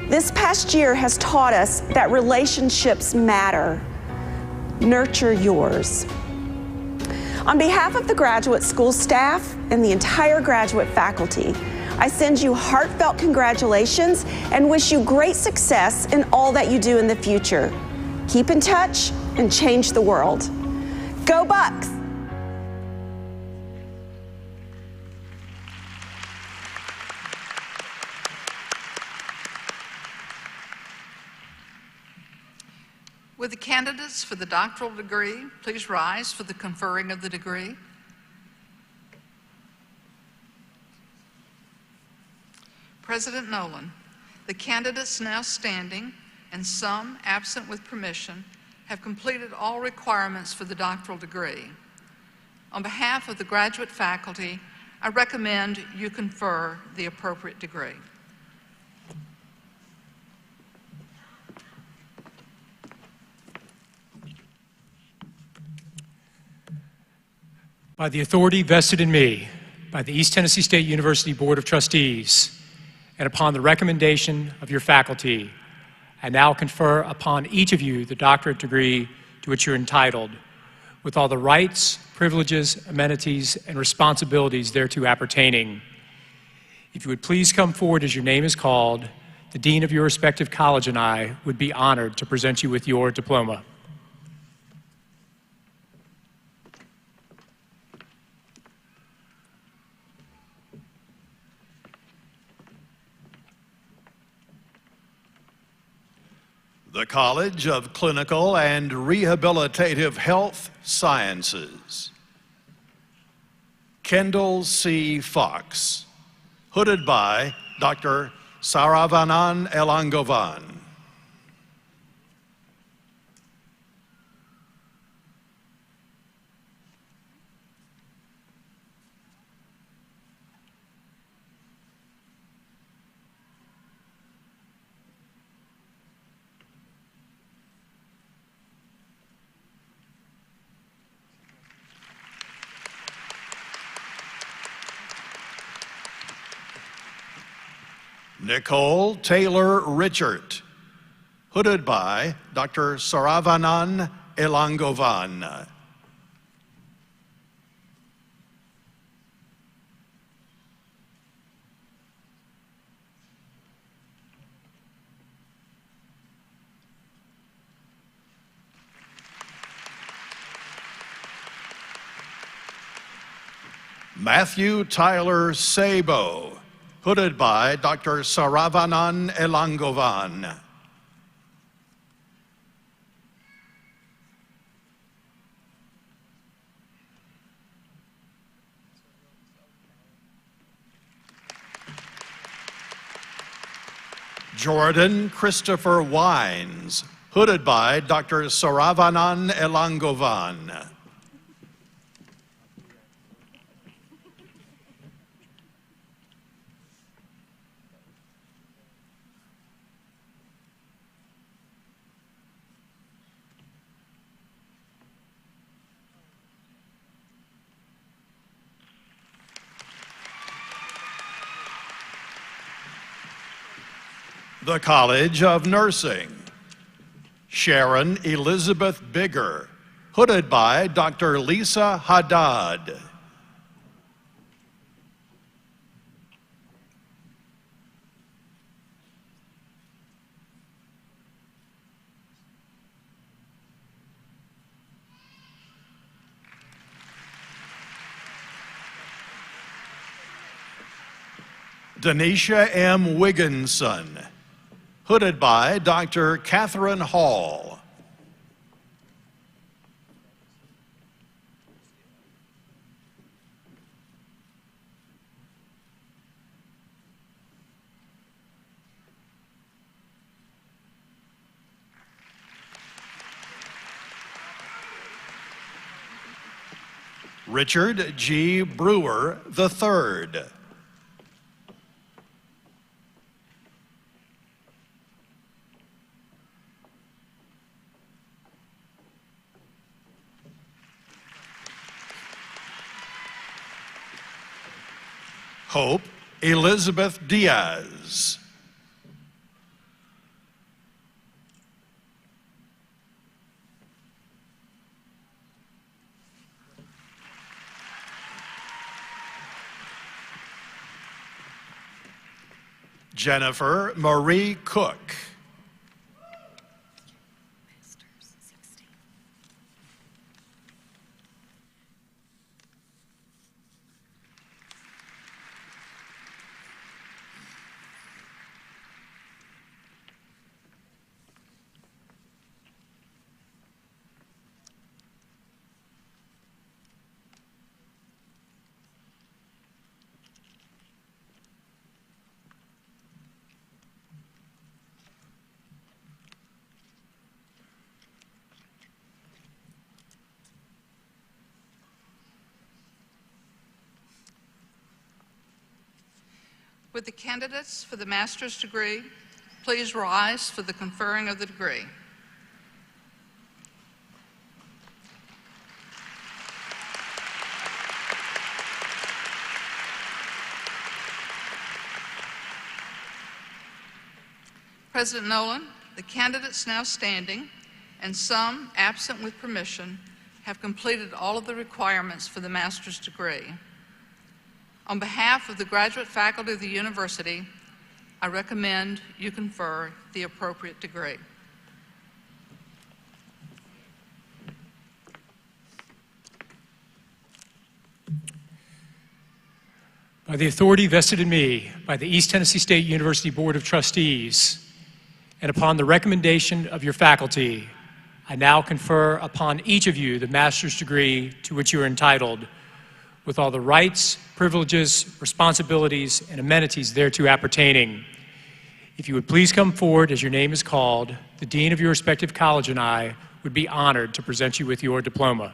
This past year has taught us that relationships matter. Nurture yours. On behalf of the graduate school staff and the entire graduate faculty, I send you heartfelt congratulations and wish you great success in all that you do in the future. Keep in touch and change the world. Go Bucks! Would the candidates for the doctoral degree please rise for the conferring of the degree? President Nolan, the candidates now standing, and some absent with permission, have completed all requirements for the doctoral degree. On behalf of the graduate faculty, I recommend you confer the appropriate degree. By the authority vested in me by the East Tennessee State University Board of Trustees, and upon the recommendation of your faculty, I now confer upon each of you the doctorate degree to which you're entitled, with all the rights, privileges, amenities, and responsibilities thereto appertaining. If you would please come forward as your name is called, the dean of your respective college and I would be honored to present you with your diploma. The College of Clinical and Rehabilitative Health Sciences. Kendall C. Fox, hooded by Dr. Saravanan Elangovan. Nicole Taylor Richard, hooded by Dr. Saravanan Elangovan. Matthew Tyler Sabo, hooded by Dr. Saravanan Elangovan. Jordan Christopher Wines, hooded by Dr. Saravanan Elangovan. The College of Nursing. Sharon Elizabeth Bigger, hooded by Dr. Lisa Haddad. Denisha M. Wigginson, hooded by Dr. Catherine Hall. Richard G. Brewer III. Hope Elizabeth Diaz. Jennifer Marie Cook. Would the candidates for the master's degree please rise for the conferring of the degree? President Nolan, the candidates now standing, and some absent with permission, have completed all of the requirements for the master's degree. On behalf of the graduate faculty of the university, I recommend you confer the appropriate degree. By the authority vested in me by the East Tennessee State University Board of Trustees, and upon the recommendation of your faculty, I now confer upon each of you the master's degree to which you are entitled, with all the rights, privileges, responsibilities, and amenities thereto appertaining. If you would please come forward as your name is called, the dean of your respective college and I would be honored to present you with your diploma.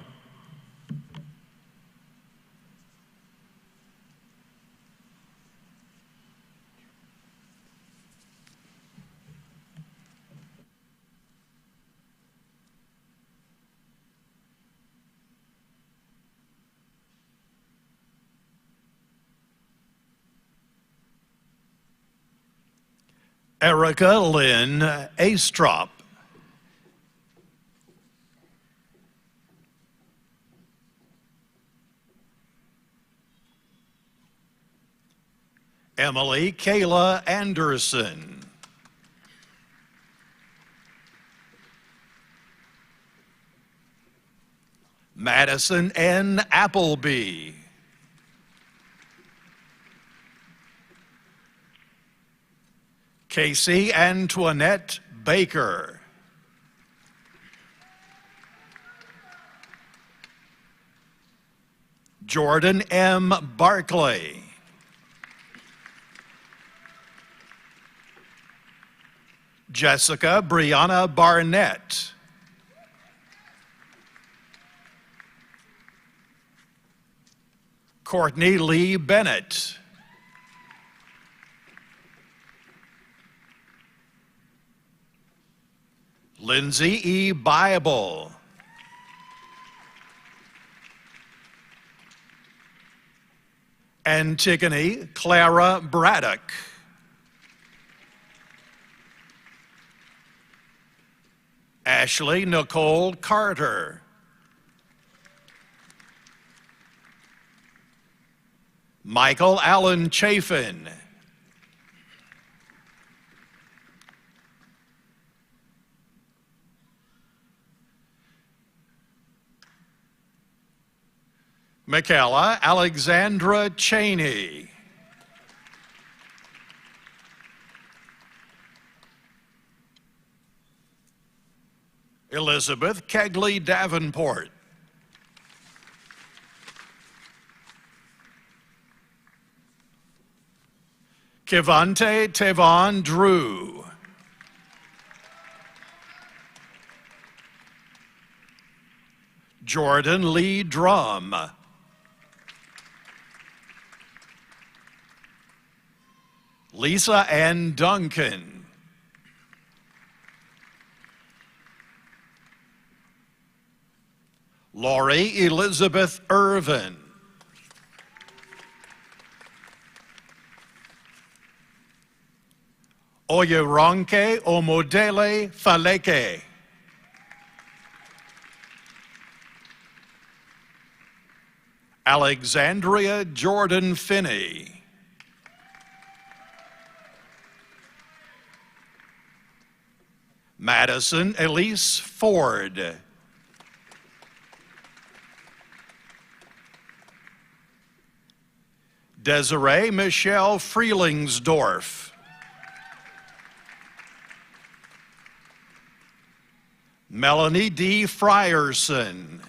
Erica Lynn Astrop. Emily Kayla Anderson. Madison N. Appleby. Casey Antoinette Baker. Jordan M. Barclay. Jessica Brianna Barnett. Courtney Lee Bennett. Lindsay E. Bible. Antigone Clara Braddock. Ashley Nicole Carter. Michael Allen Chafin. Michaela Alexandra Cheney. Elizabeth Kegley Davenport. Kivante Tevon Drew. Jordan Lee Drum. Lisa Ann Duncan. Lori Elizabeth Irvin. Oyeronke Omodele Faleke. Alexandria Jordan Finney. Madison Elise Ford. Desiree Michelle Freelingsdorf. Melanie D. Frierson.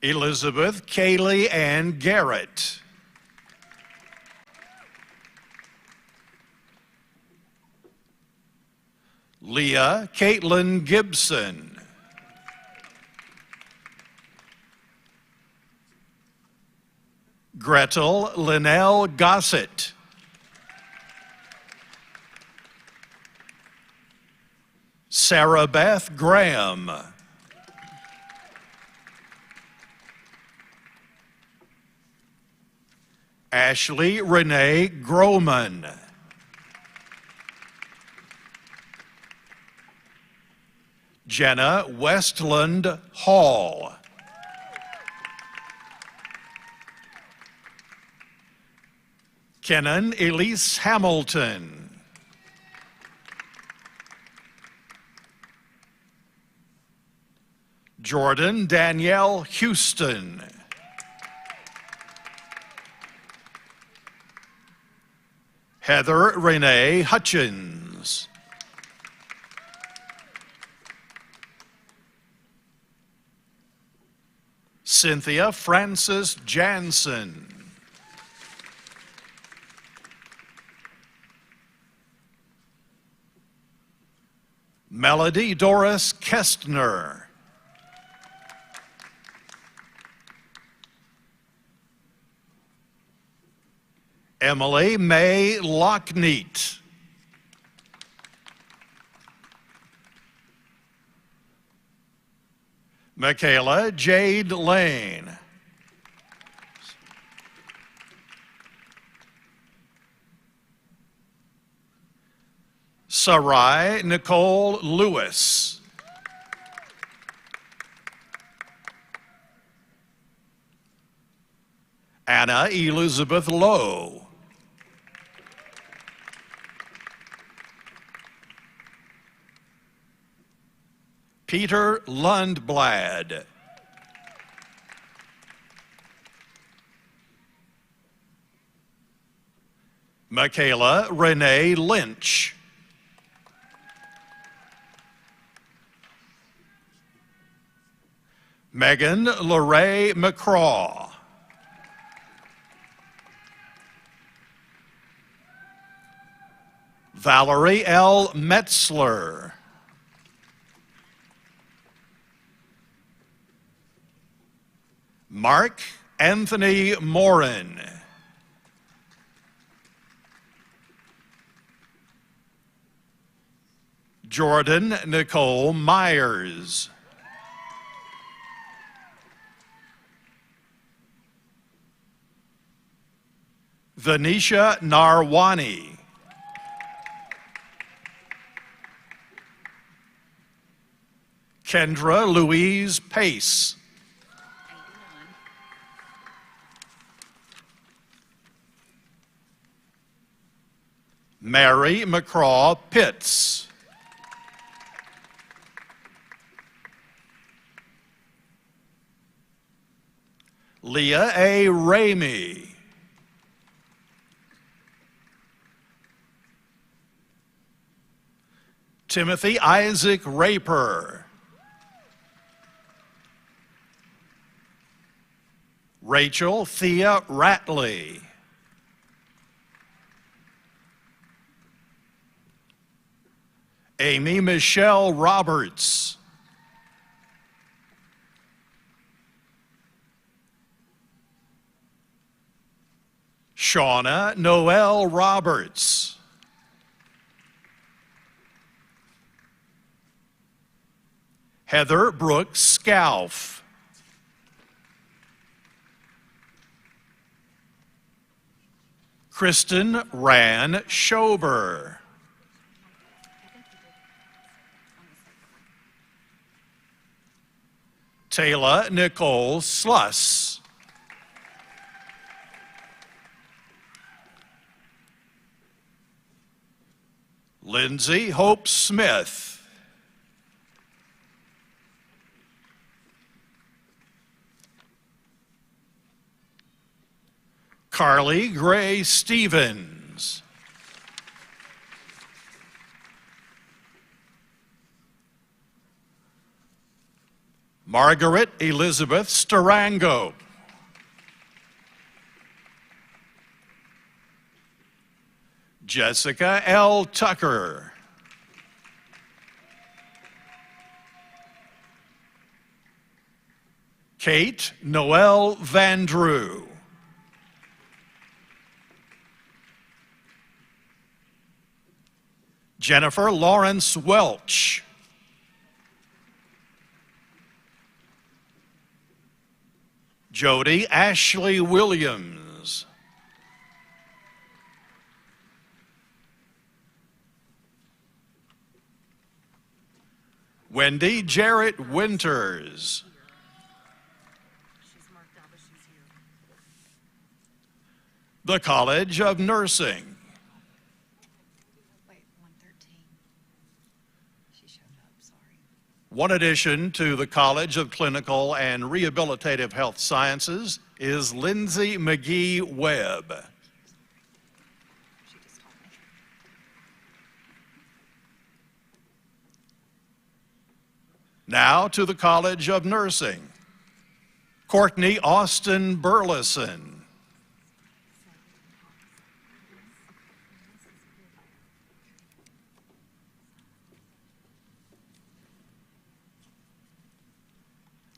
Elizabeth Kaylee Ann Garrett. Leah Caitlin Gibson. Gretel Linnell Gossett. Sarah Beth Graham. Ashley Renee Groman. Jenna Westland Hall. Kenan Elise Hamilton. Jordan Danielle Houston. Heather Renee Hutchins. Cynthia Frances Jansen. Melody Doris Kestner. Emily May Lockneat. Michaela Jade Lane. Sarai Nicole Lewis. Anna Elizabeth Lowe. Peter Lundblad. Michaela Renee Lynch. Megan Lorraine McCraw. Valerie L. Metzler. Mark Anthony Morin. Jordan Nicole Myers. Venetia Narwani. Kendra Louise Pace. Mary McCraw Pitts. Leah A. Ramey. Timothy Isaac Raper. Rachel Thea Ratley. Amy Michelle Roberts. Shauna Noel Roberts. Heather Brooks Scalf. Kristen Ran Schober. Taylor Nicole Sluss. Lindsay Hope Smith. Carly Gray Stevens. Margaret Elizabeth Starango. Jessica L. Tucker. Kate Noel Vandrew. Jennifer Lawrence Welch. Jody Ashley Williams. Wendy Jarrett Winters. The College of Nursing. One addition to the College of Clinical and Rehabilitative Health Sciences is Lindsay McGee Webb. Now to the College of Nursing. Courtney Austin Burleson.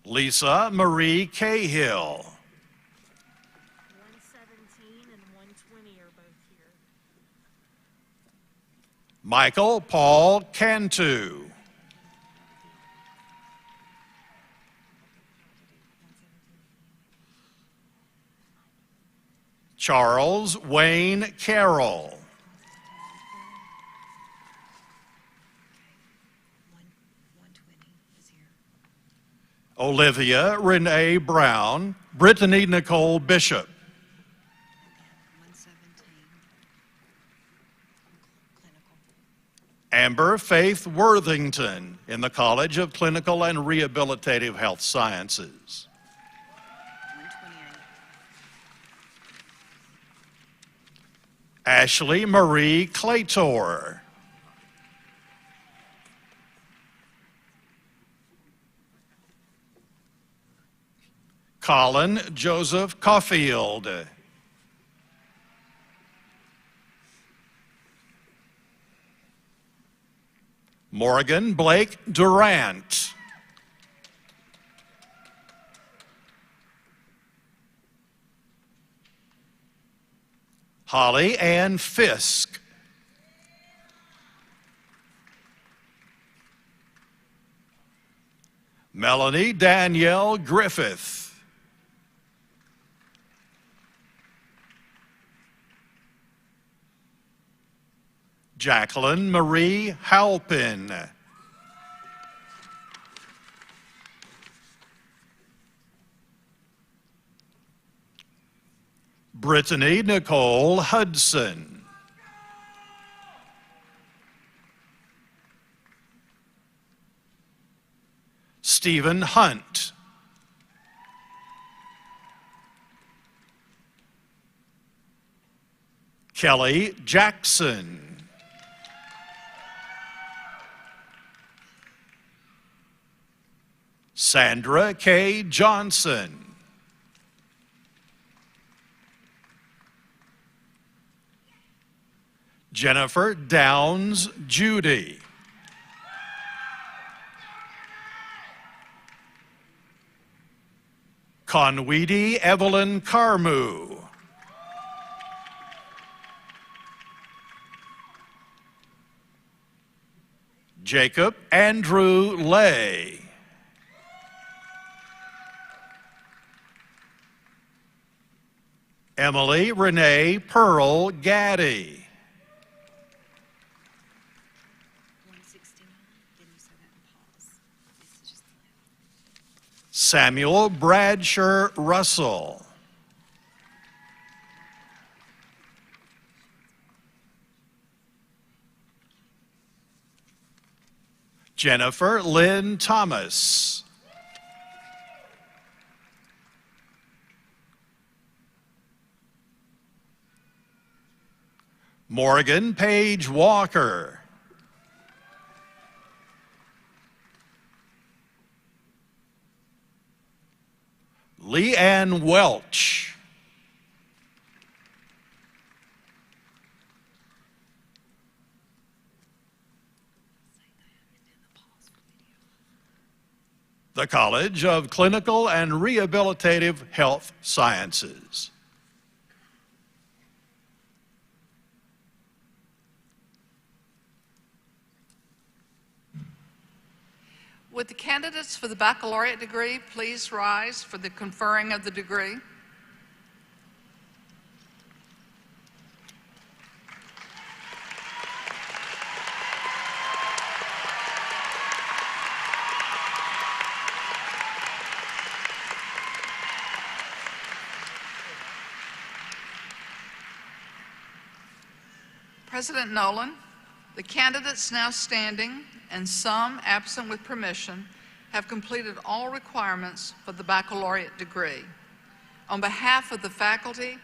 Lisa Marie Cahill. 117 and 120 are both here. Michael Paul Cantu. Charles Wayne Carroll. Olivia Renee Brown. Brittany Nicole Bishop. Amber Faith Worthington in the College of Clinical and Rehabilitative Health Sciences. Ashley Marie Claytor. Colin Joseph Caulfield. Morgan Blake Durant. Holly Ann Fisk. Melanie Danielle Griffith. Jacqueline Marie Halpin. Brittany Nicole Hudson. Stephen Hunt. Kelly Jackson. Sandra K. Johnson. Jennifer Downs Judy. Conweedy Evelyn Carmu. Jacob Andrew Lay. Emily Renee Pearl Gaddy. Samuel Bradsher Russell. Jennifer Lynn Thomas. Morgan Page Walker. Leanne Welch. The College of Clinical and Rehabilitative Health Sciences. Would the candidates for the baccalaureate degree please rise for the conferring of the degree? President Nolan, the candidates now standing and some absent with permission have completed all requirements for the baccalaureate degree. On behalf of the faculty,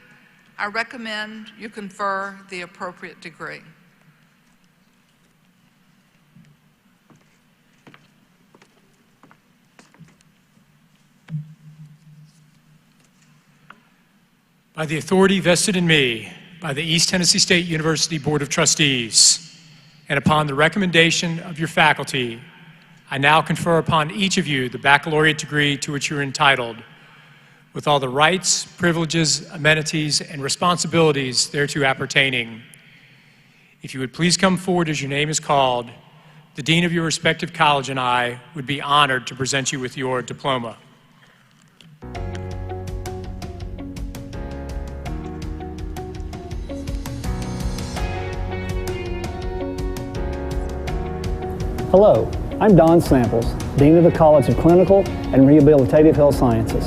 I recommend you confer the appropriate degree. By the authority vested in me by the East Tennessee State University Board of Trustees, and upon the recommendation of your faculty, I now confer upon each of you the baccalaureate degree to which you are entitled, with all the rights, privileges, amenities, and responsibilities thereto appertaining. If you would please come forward as your name is called, the dean of your respective college and I would be honored to present you with your diploma. Hello, I'm Don Samples, Dean of the College of Clinical and Rehabilitative Health Sciences.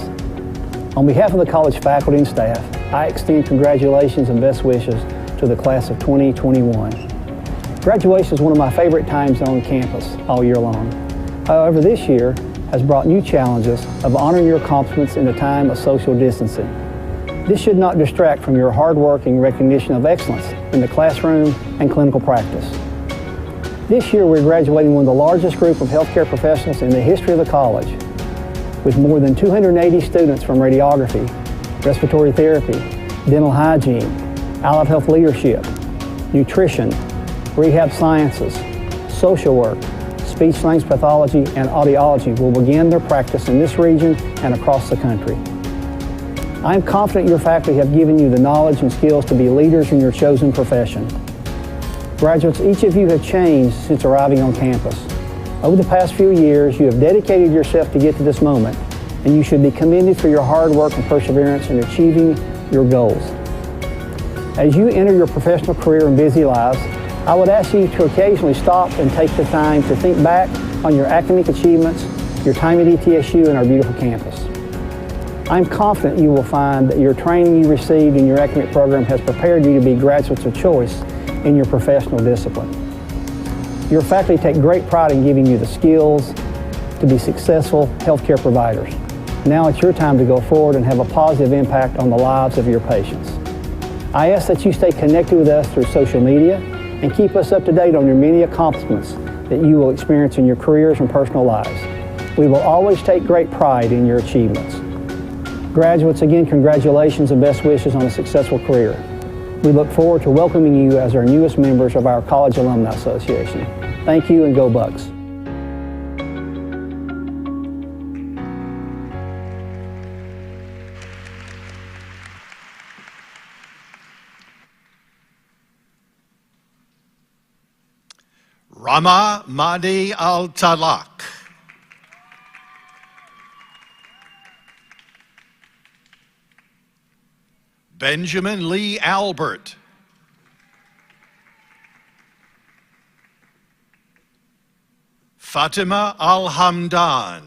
On behalf of the college faculty and staff, I extend congratulations and best wishes to the class of 2021. Graduation is one of my favorite times on campus all year long. However, this year has brought new challenges of honoring your accomplishments in a time of social distancing. This should not distract from your hard work and recognition of excellence in the classroom and clinical practice. This year, we're graduating one of the largest group of healthcare professionals in the history of the college, with more than 280 students from radiography, respiratory therapy, dental hygiene, allied health leadership, nutrition, rehab sciences, social work, speech-language pathology, and audiology will begin their practice in this region and across the country. I am confident your faculty have given you the knowledge and skills to be leaders in your chosen profession. Graduates, each of you have changed since arriving on campus. Over the past few years, you have dedicated yourself to get to this moment, and you should be commended for your hard work and perseverance in achieving your goals. As you enter your professional career and busy lives, I would ask you to occasionally stop and take the time to think back on your academic achievements, your time at ETSU, and our beautiful campus. I'm confident you will find that your training you received in your academic program has prepared you to be graduates of choice in your professional discipline. Your faculty take great pride in giving you the skills to be successful healthcare providers. Now it's your time to go forward and have a positive impact on the lives of your patients. I ask that you stay connected with us through social media and keep us up to date on your many accomplishments that you will experience in your careers and personal lives. We will always take great pride in your achievements. Graduates, again, congratulations and best wishes on a successful career. We look forward to welcoming you as our newest members of our College Alumni Association. Thank you, and go Bucks. Rama Mahdi Al-Talak. Benjamin Lee Albert. Fatima Al-Hamdan.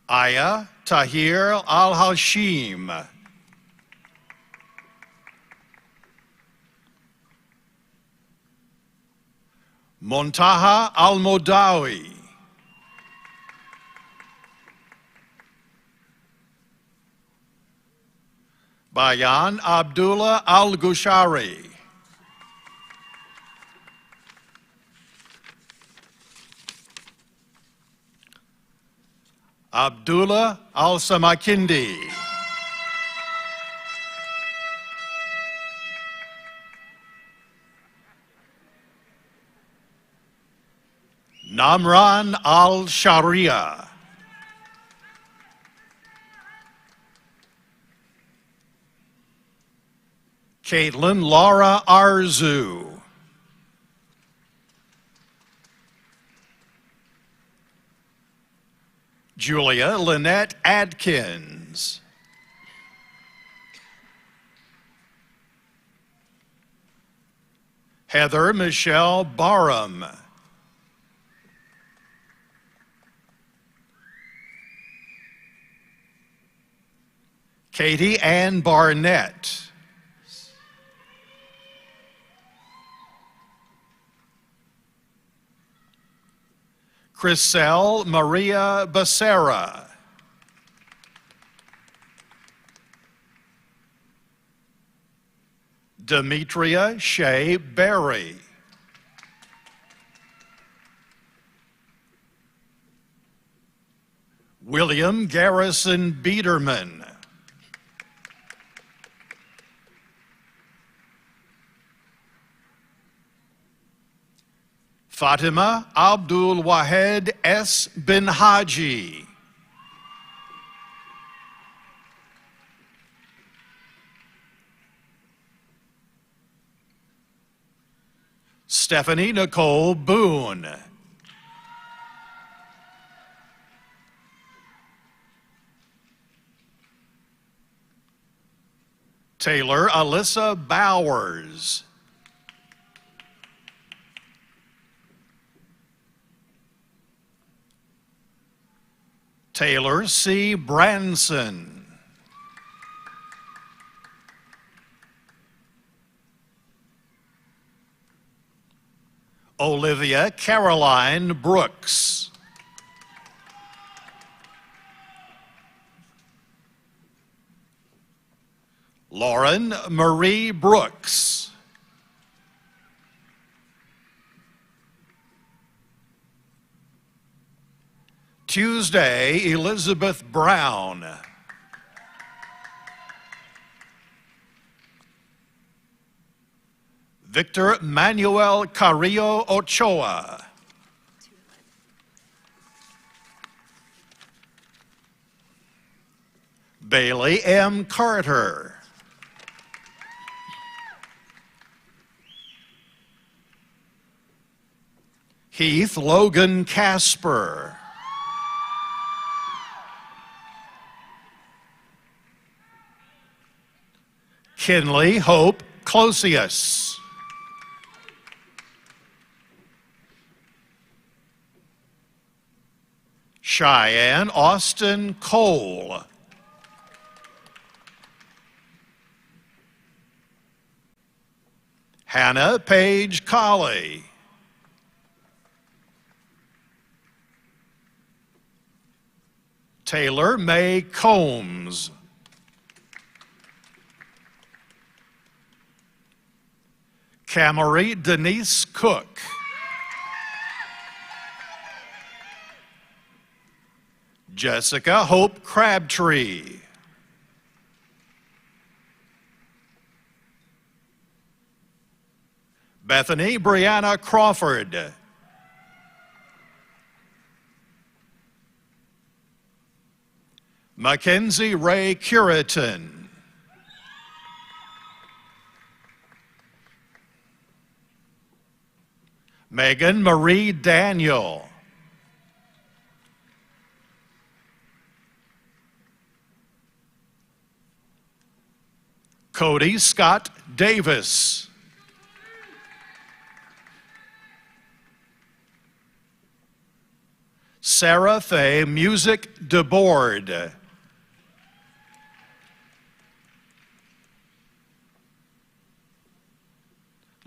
Aya Tahir Al-Hashim. Montaha Al-Modawi. Bayan Abdullah Al-Gushari. Abdullah Al-Samakindi. Namran Al-Sharia. Caitlin Laura Arzu. Julia Lynette Adkins. Heather Michelle Barham. Katie Ann Barnett. Chriselle Maria Becerra. Demetria Shea Berry. William Garrison Biederman. Fatima Abdul Wahed S. Bin Haji. Stephanie Nicole Boone. Taylor Alyssa Bowers. Taylor C. Branson. Olivia Caroline Brooks. Lauren Marie Brooks. Tuesday, Elizabeth Brown. Victor Manuel Carrillo Ochoa. Bailey M. Carter. Heath Logan Casper. Kinley Hope Closius. Cheyenne Austin Cole. Hannah Page Colley. Taylor May Combs. Camry Denise Cook. Jessica Hope Crabtree. Bethany Brianna Crawford. Mackenzie Ray Curitan. Megan Marie Daniel. Cody Scott Davis. Sarah Faye Music DeBoard.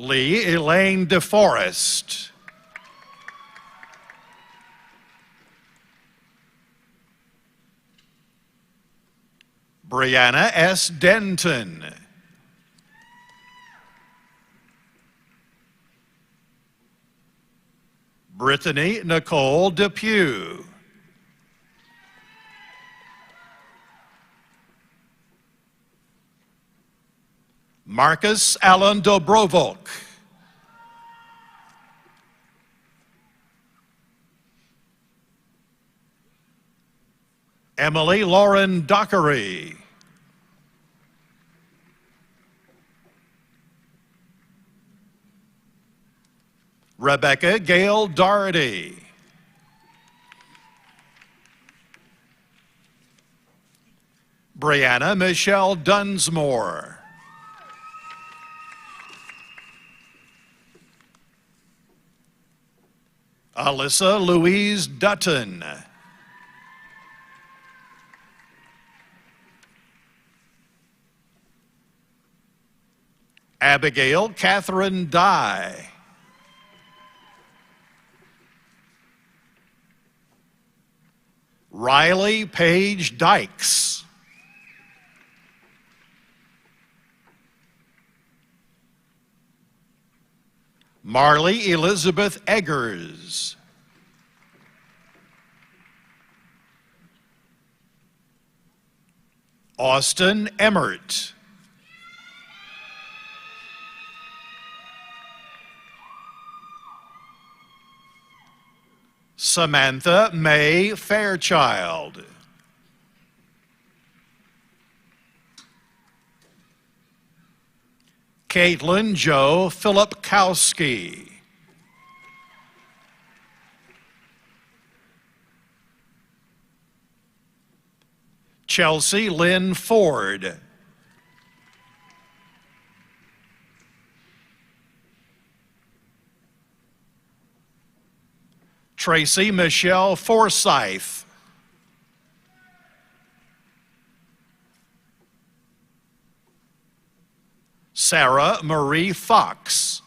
Lee Elaine DeForest. Brianna S. Denton. Brittany Nicole Depew. Marcus Allen Dobrovolk. Emily Lauren Dockery. Rebecca Gail Doherty. Brianna Michelle Dunsmore. Alyssa Louise Dutton. Abigail Catherine Dye. Riley Paige Dykes. Marley Elizabeth Eggers. Austin Emmert. Samantha May Fairchild. Caitlin Jo Filipkowski. Chelsea Lynn Ford. Tracy Michelle Forsyth. Sarah Marie Fox.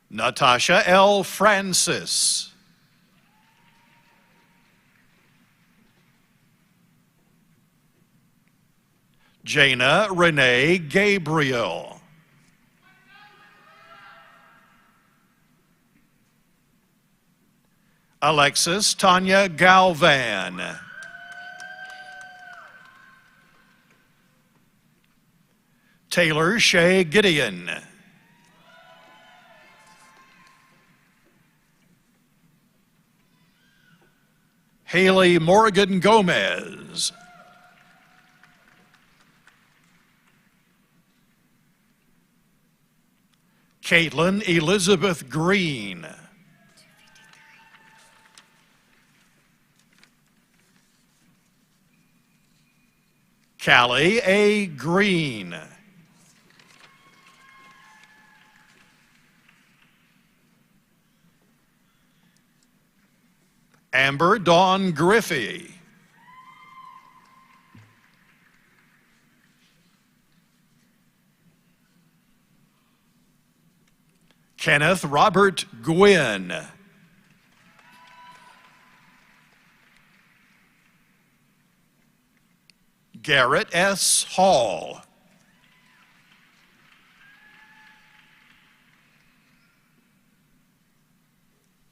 Natasha L. Francis. Jana Renee Gabriel. Alexis Tanya Galvan. Taylor Shea Gideon. Haley Morgan Gomez. Caitlin Elizabeth Green. Callie A. Green. Amber Dawn Griffey. Kenneth Robert Gwynn. Garrett S. Hall.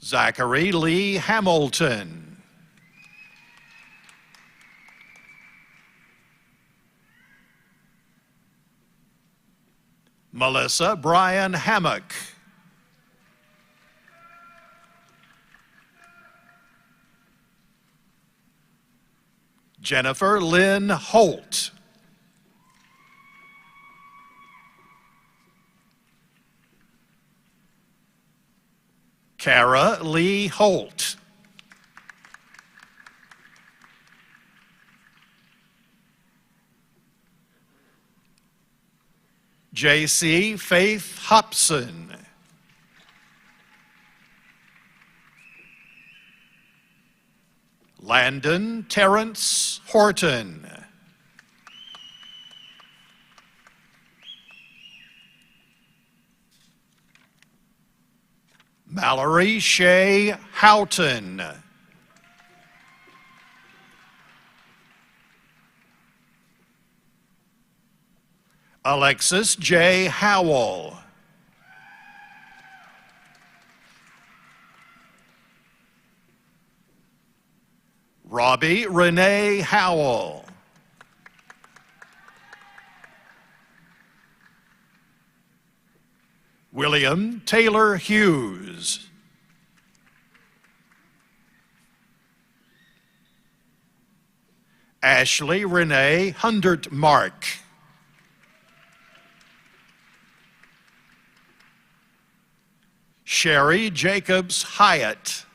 Zachary Lee Hamilton. Melissa Brian Hammock. Jennifer Lynn Holt. Kara Lee Holt. J.C. Faith Hobson. Landon Terrence Horton. Mallory Shea Houghton. Alexis J. Howell. Robbie Renee Howell. William Taylor Hughes. Ashley Renee Hundertmark. Sherry Jacobs Hyatt.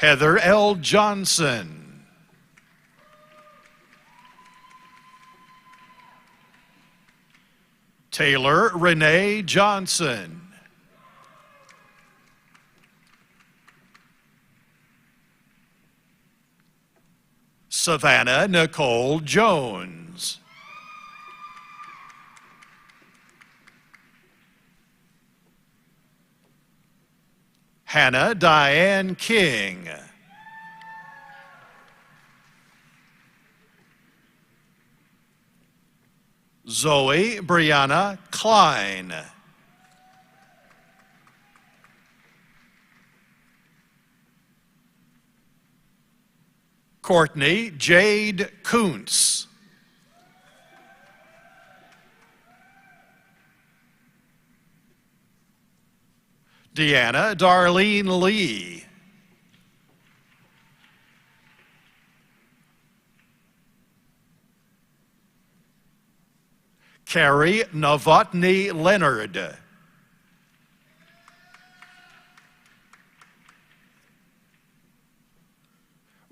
Heather L. Johnson. Taylor Renee Johnson. Savannah Nicole Jones. Hannah Diane King. Zoe Brianna Klein. Courtney Jade Kuntz. Deanna Darlene Lee. Carrie Novotny Leonard.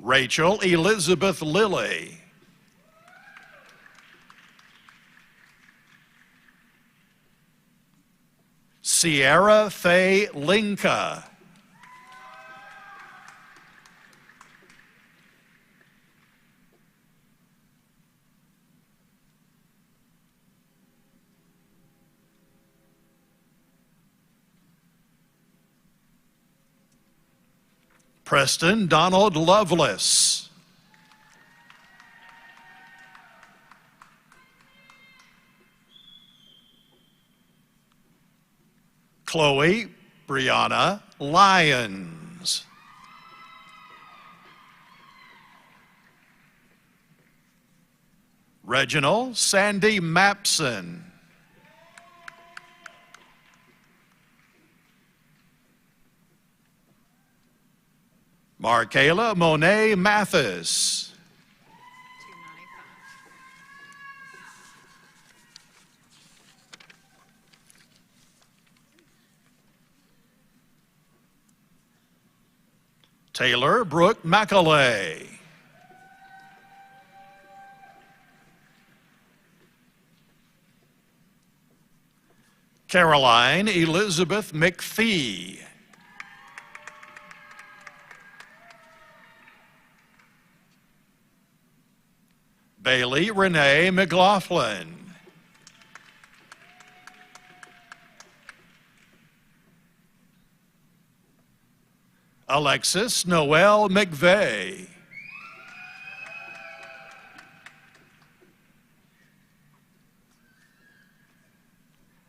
Rachel Elizabeth Lilly. Sierra Faye Linka. Preston Donald Lovelace. Chloe Brianna Lyons. Reginald Sandy Mapson. Markayla Monet Mathis. Taylor Brooke Macaulay. Caroline Elizabeth McPhee. Bailey Renee McLaughlin. Alexis Noel McVeigh.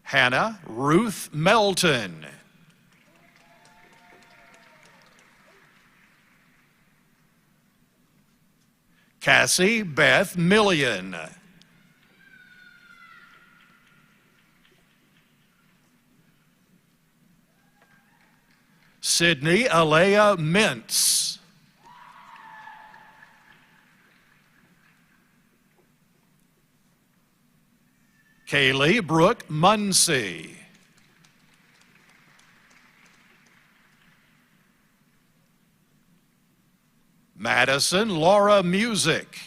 Hannah Ruth Melton. Cassie Beth Million. Sydney Alea Mintz. Kaylee Brooke Munsey. Madison Laura Music.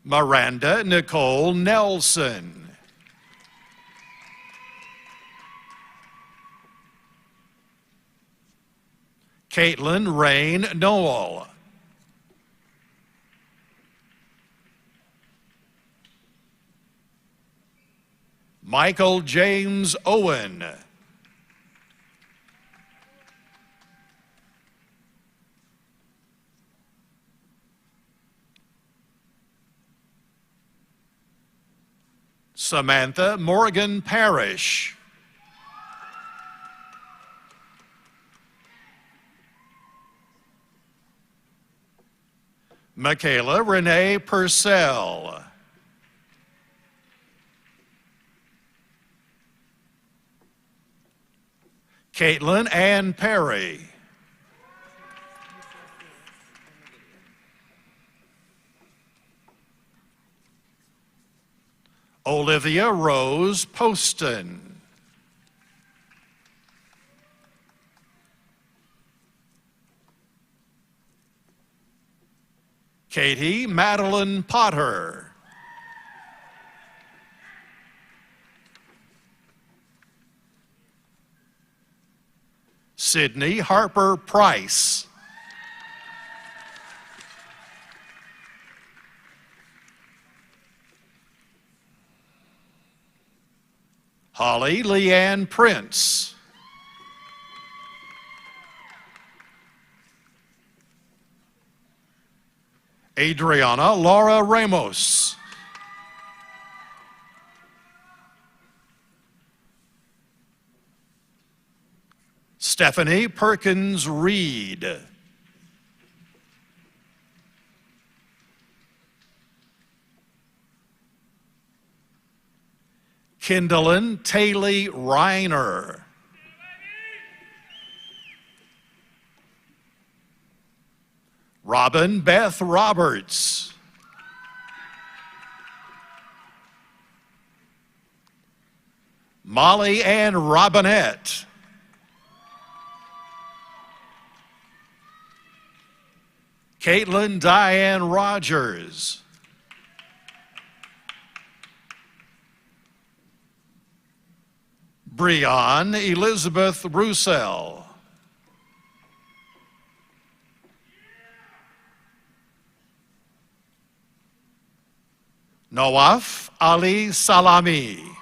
Miranda Nicole Nelson. Caitlin Rain Noel. Michael James Owen. Samantha Morgan Parrish. Michaela Renee Purcell. Caitlin Ann Perry. Olivia Rose Poston. Katie Madeline Potter. Sydney Harper Price. Holly Leanne Prince. Adriana Laura Ramos. Stephanie Perkins Reed. Kindlin Taylor Reiner. Robin Beth Roberts. Molly Ann Robinette. Caitlin Diane Rogers. Breon Elizabeth Roussel. Nawaf Ali Salami.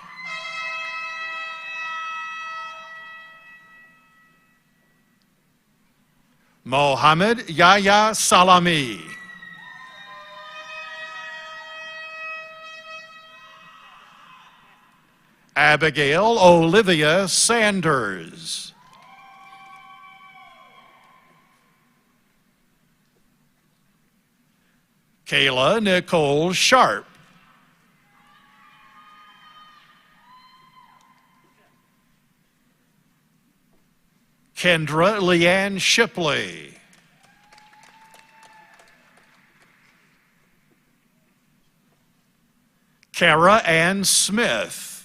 Mohammed Yahya Salami. Abigail Olivia Sanders. Kayla Nicole Sharp. Kendra Leanne Shipley. Kara Ann Smith.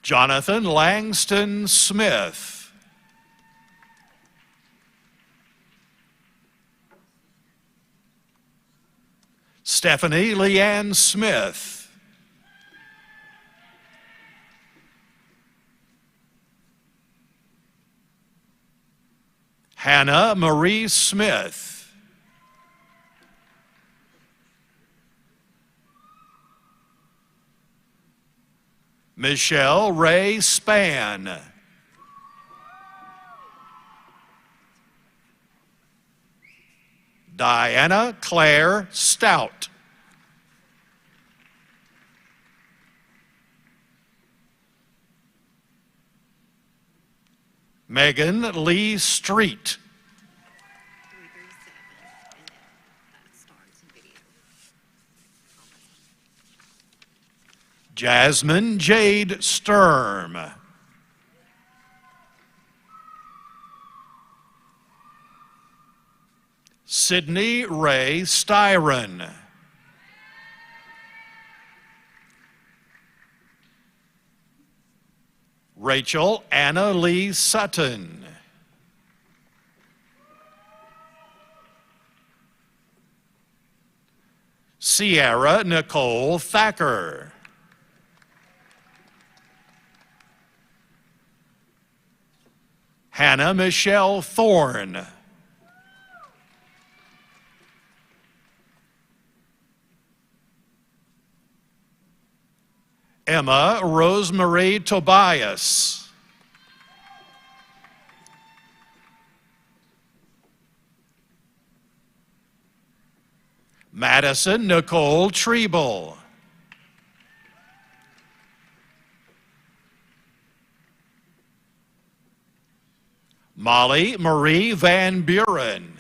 Jonathan Langston Smith. Stephanie Leanne Smith. Hannah Marie Smith. Michelle Ray Spann. Diana Claire Stout. Megan Lee Street. Jasmine Jade Sturm. Sydney Ray Styron. Rachel Anna Lee Sutton. Sierra Nicole Thacker. Hannah Michelle Thorne. Emma Rosemarie Tobias. Madison Nicole Treble. Molly Marie Van Buren.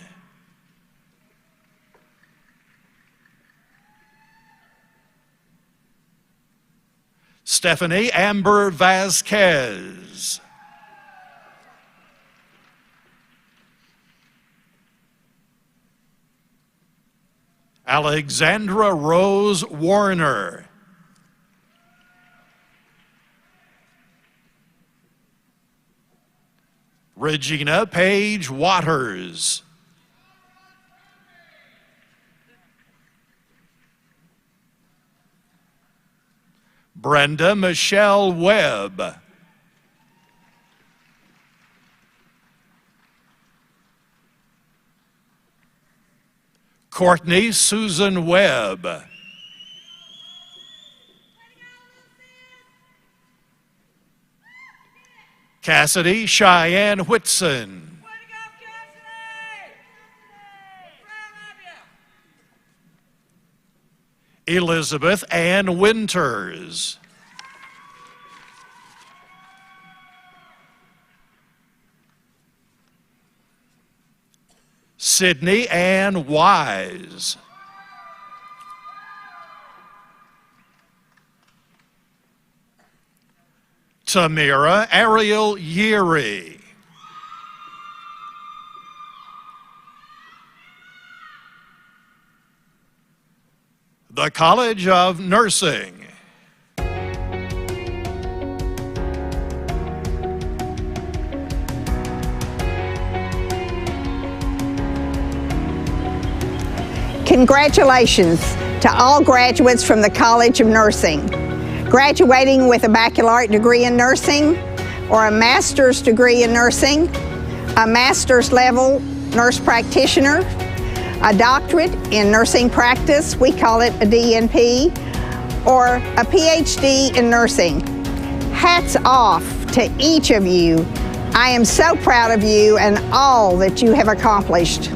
Stephanie Amber Vasquez. Alexandra Rose Warner. Regina Page Waters. Brenda Michelle Webb. Courtney Susan Webb. Cassidy Cheyenne Whitson. Elizabeth Ann Winters. Sydney Ann Wise. Tamira Ariel Yeary. The College of Nursing. Congratulations to all graduates from the College of Nursing. Graduating with a baccalaureate degree in nursing or a master's degree in nursing, a master's level nurse practitioner, a doctorate in nursing practice, we call it a DNP, or a PhD in nursing. Hats off to each of you. I am so proud of you and all that you have accomplished.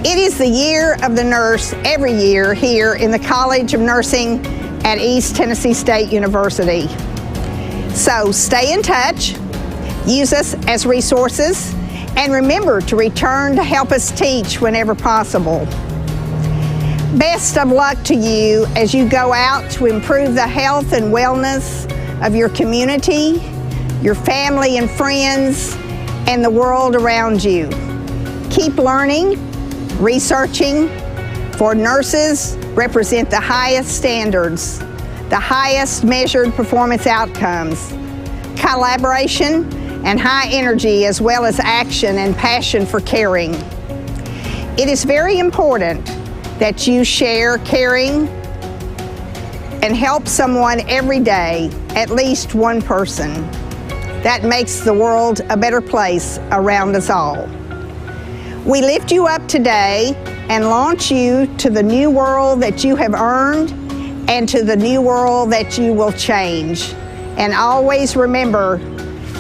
It is the year of the nurse every year here in the College of Nursing at East Tennessee State University. So stay in touch, use us as resources, and remember to return to help us teach whenever possible. Best of luck to you as you go out to improve the health and wellness of your community, your family and friends, and the world around you. Keep learning, researching, for nurses represent the highest standards, the highest measured performance outcomes, collaboration, and high energy, as well as action and passion for caring. It is very important that you share caring and help someone every day, at least one person. That makes the world a better place around us all. We lift you up today and launch you to the new world that you have earned and to the new world that you will change. And always remember,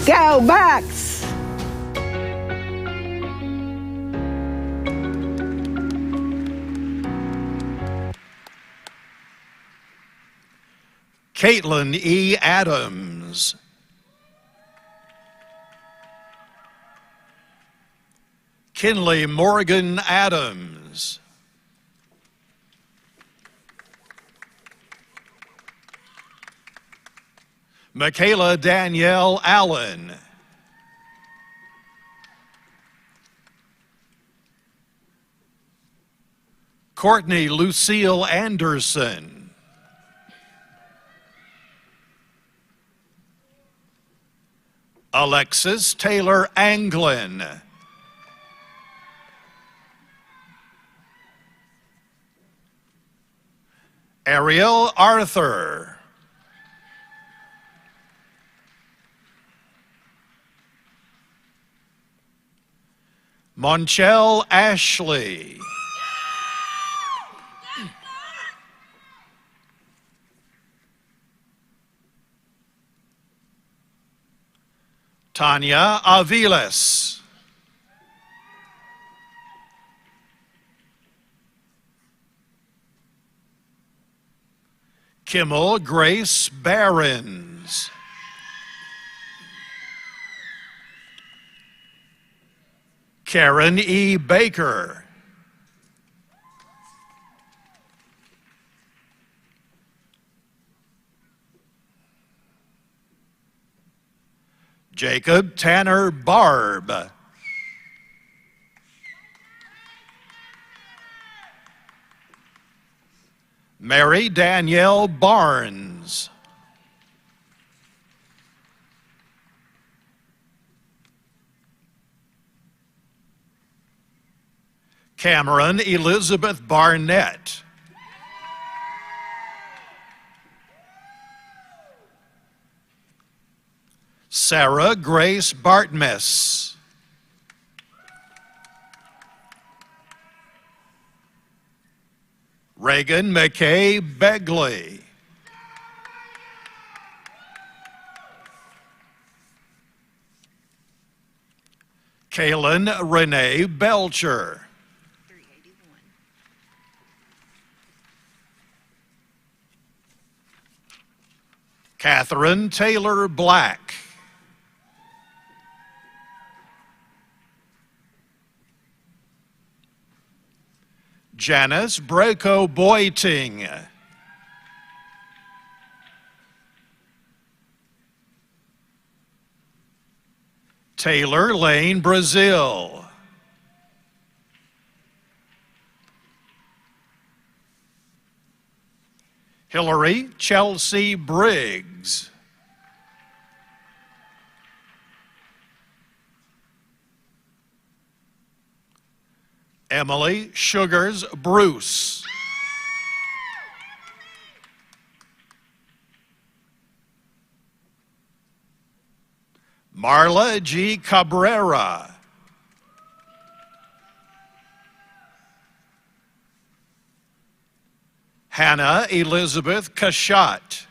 go Bucks! Caitlin E. Adams. Kinley Morgan Adams. Michaela Danielle Allen. Courtney Lucille Anderson. Alexis Taylor Anglin. Ariel Arthur. Monchelle Ashley. Tanya Aviles. Kimmel Grace Barons. Karen E. Baker. Jacob Tanner Barb. Mary Danielle Barnes. Cameron Elizabeth Barnett. Sarah Grace Bartmes. Reagan McKay Begley. Kaylin Renee Belcher. Catherine Taylor Black. Janice Braco Boiting. Taylor Lane Brazil. Hillary Chelsea Briggs. Emily Sugars Bruce. Marla G. Cabrera. Hannah Elizabeth Kashat.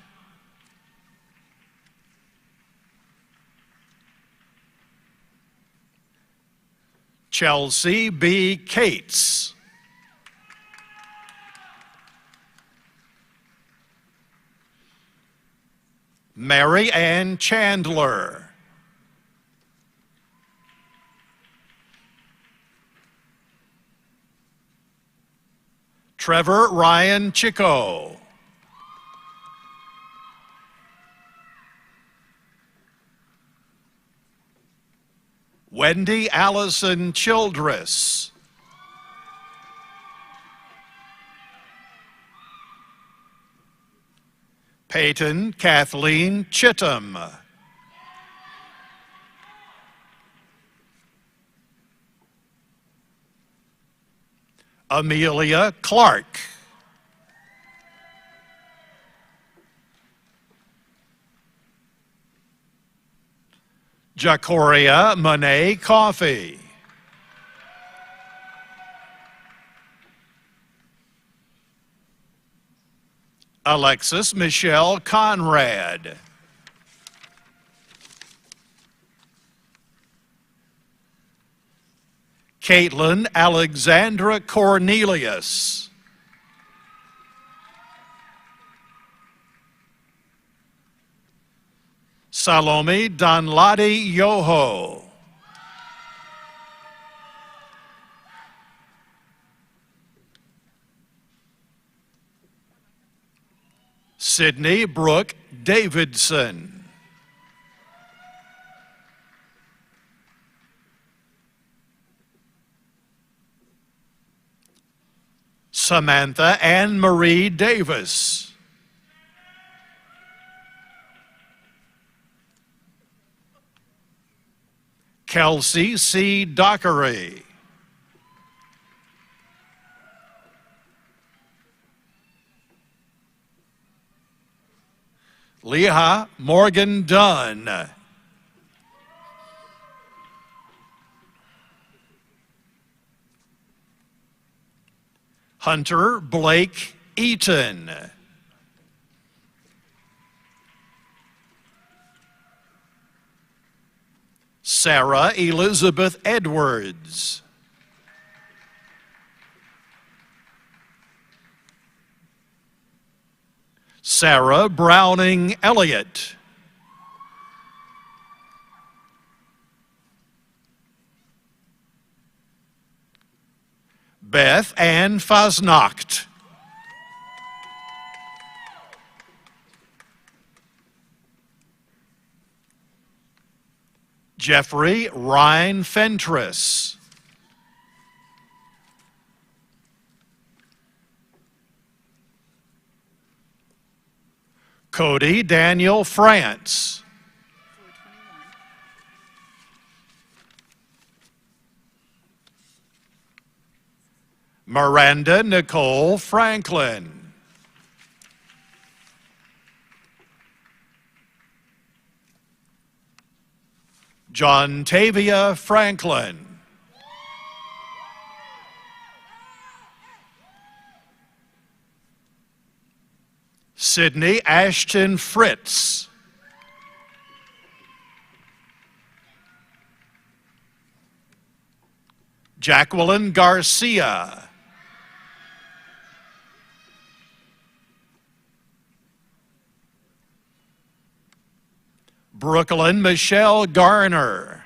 Chelsea B. Cates. Mary Ann Chandler. Trevor Ryan Chico. Wendy Allison Childress. Peyton Kathleen Chittum. Amelia Clark. Jacoria Monet Coffee. Alexis Michelle Conrad. Caitlin Alexandra Cornelius. Salome Donladi Yoho. Sydney Brooke Davidson. Samantha Ann Marie Davis. Kelsey C. Dockery. Leah Morgan Dunn. Hunter Blake Eaton. Sarah Elizabeth Edwards. Sarah Browning Elliott. Beth Ann Fasnacht. Jeffrey Ryan Fentress. Cody Daniel France. Miranda Nicole Franklin. John Tavia Franklin. Sydney Ashton Fritz. Jacqueline Garcia. Brooklyn Michelle Garner.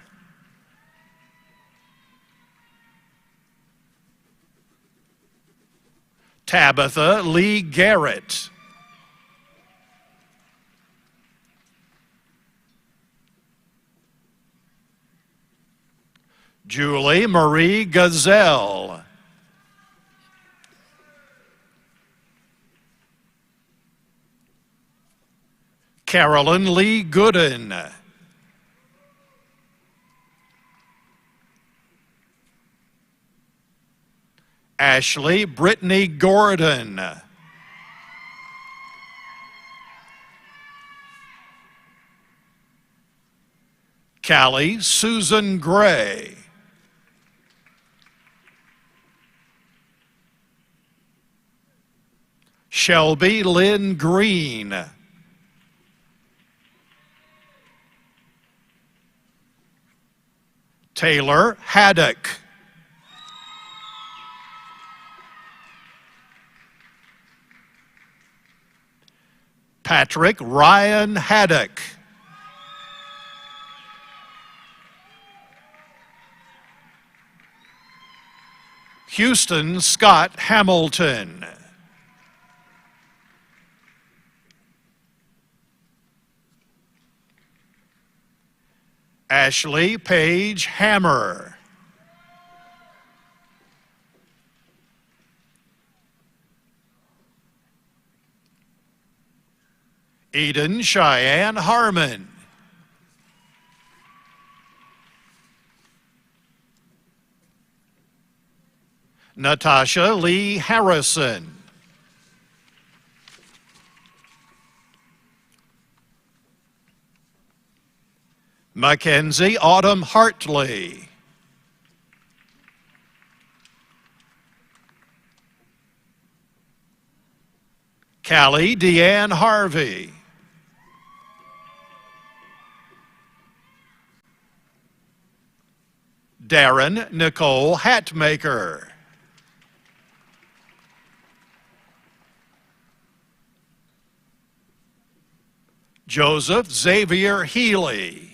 Tabitha Lee Garrett. Julie Marie Gazelle. Carolyn Lee Gooden. Ashley Brittany Gordon. Callie Susan Gray. Shelby Lynn Green. Taylor Haddock. Patrick Ryan Haddock. Houston Scott Hamilton. Ashley Page Hammer. Eden Cheyenne Harmon. Natasha Lee Harrison. Mackenzie Autumn Hartley. Callie Deanne Harvey. Darren Nicole Hatmaker. Joseph Xavier Healy.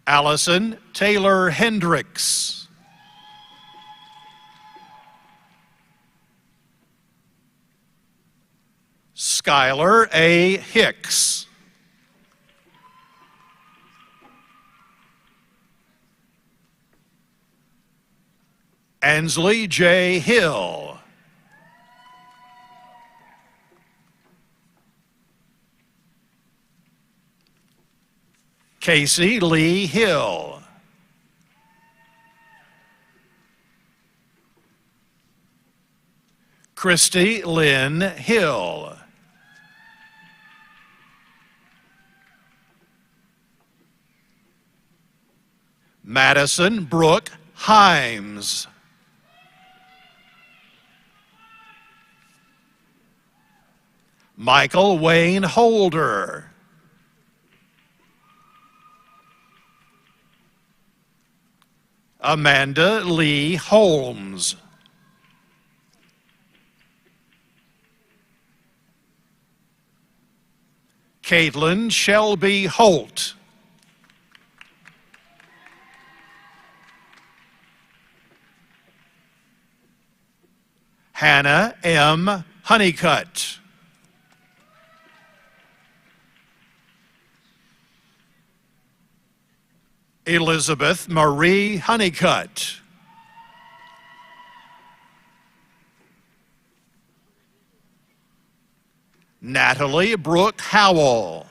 Allison Taylor Hendricks. Skylar A. Hicks. Ansley J. Hill. Casey Lee Hill. Christy Lynn Hill. Madison Brooke Himes. Michael Wayne Holder. Amanda Lee Holmes. Caitlin Shelby Holt. Hannah M. Honeycutt. Elizabeth Marie Honeycutt. Natalie Brooke Howell.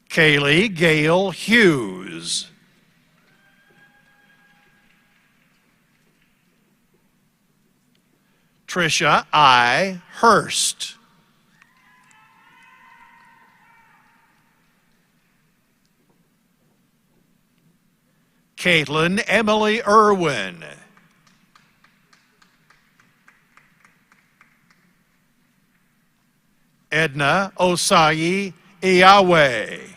Kaylee Gale Hughes. Trisha I. Hurst. Caitlin Emily Irwin. Edna Osayi Iyawe.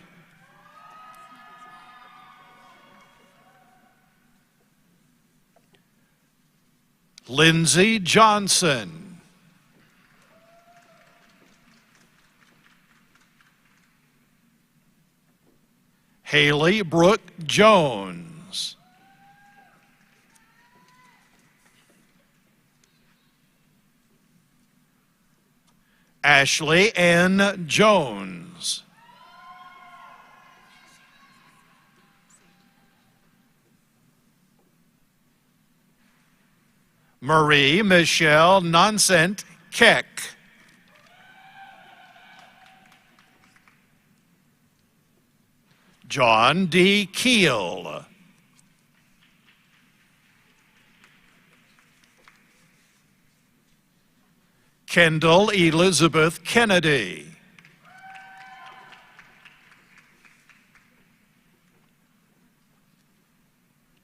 Lindsay Johnson. Haley Brooke Jones. Ashley N. Jones. Marie Michelle Nonsent Keck. John D. Keel. Kendall Elizabeth Kennedy.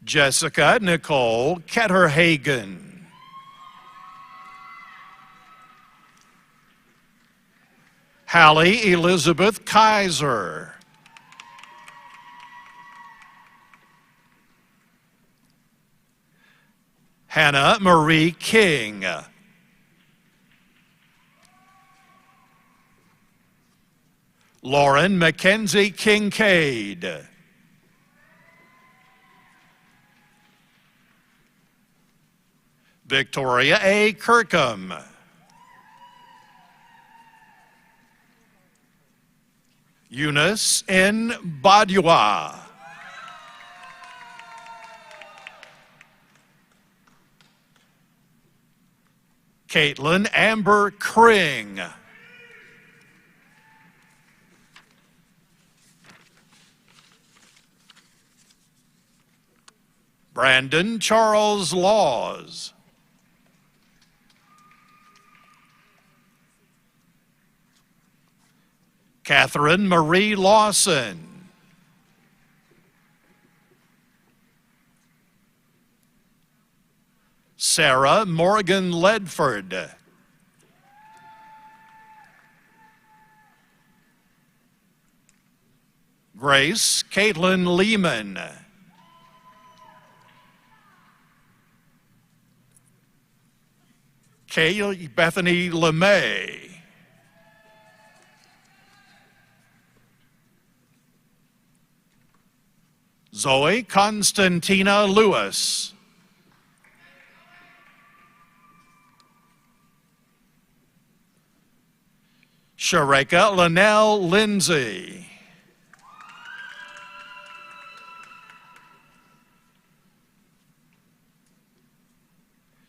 Jessica Nicole Ketterhagen. Hallie Elizabeth Kaiser. Hannah Marie King. Lauren Mackenzie Kincaid. Victoria A. Kirkham. Eunice N. Badua. Caitlin Amber Kring. Brandon Charles Laws. Catherine Marie Lawson. Sarah Morgan Ledford. Grace Caitlin Lehman. Kay Bethany LeMay. Zoe Constantina Lewis. Shareka Linnell Lindsay.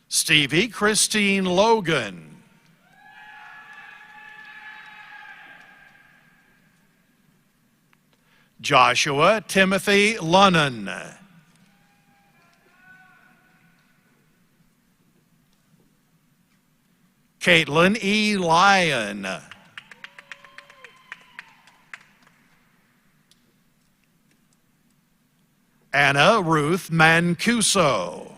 Stevie Christine Logan. Joshua Timothy Lunnan. Caitlin E. Lyon. Anna Ruth Mancuso.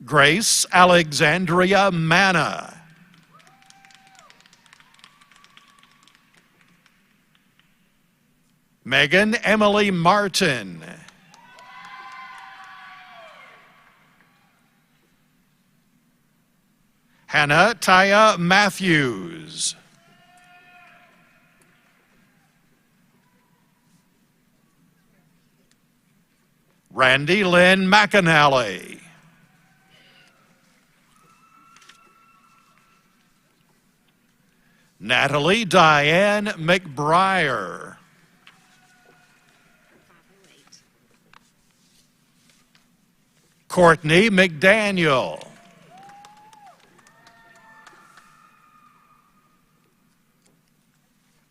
Grace Alexandria Manna. Megan Emily Martin. Hannah Taya Matthews. Randy Lynn McAnally. Natalie Diane McBriar. Courtney McDaniel.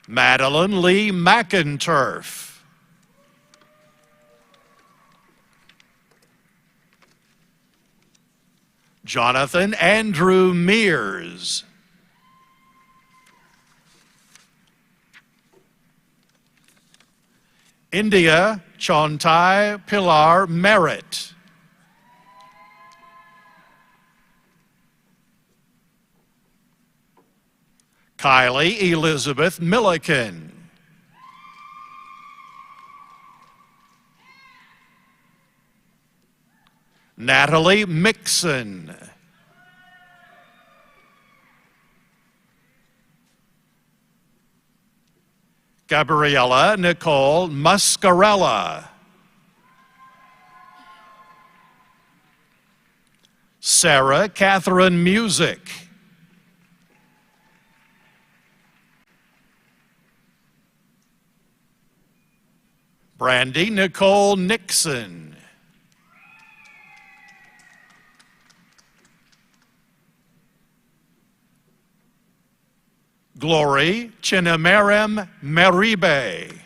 Madeline Lee McInturf. Jonathan Andrew Mears. India Chontai Pilar Merritt. Kylie Elizabeth Milliken. Natalie Mixon. Gabriella Nicole Muscarella. Sarah Catherine Music. Brandy Nicole Nixon. Glory Chinamerem Meribe.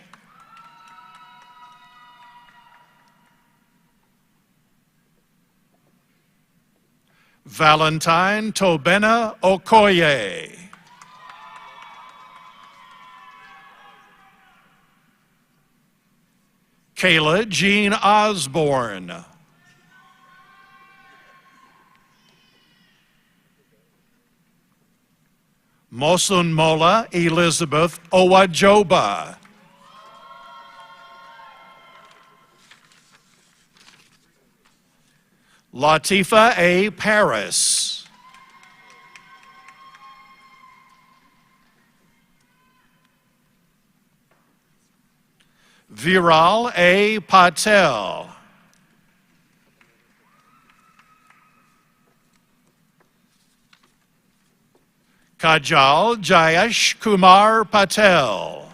Valentine Tobena Okoye. Kayla Jean Osborne. Mosunmola Elizabeth Owajoba. Latifa A. Paris. Viral A. Patel. Kajal Jayesh Kumar Patel.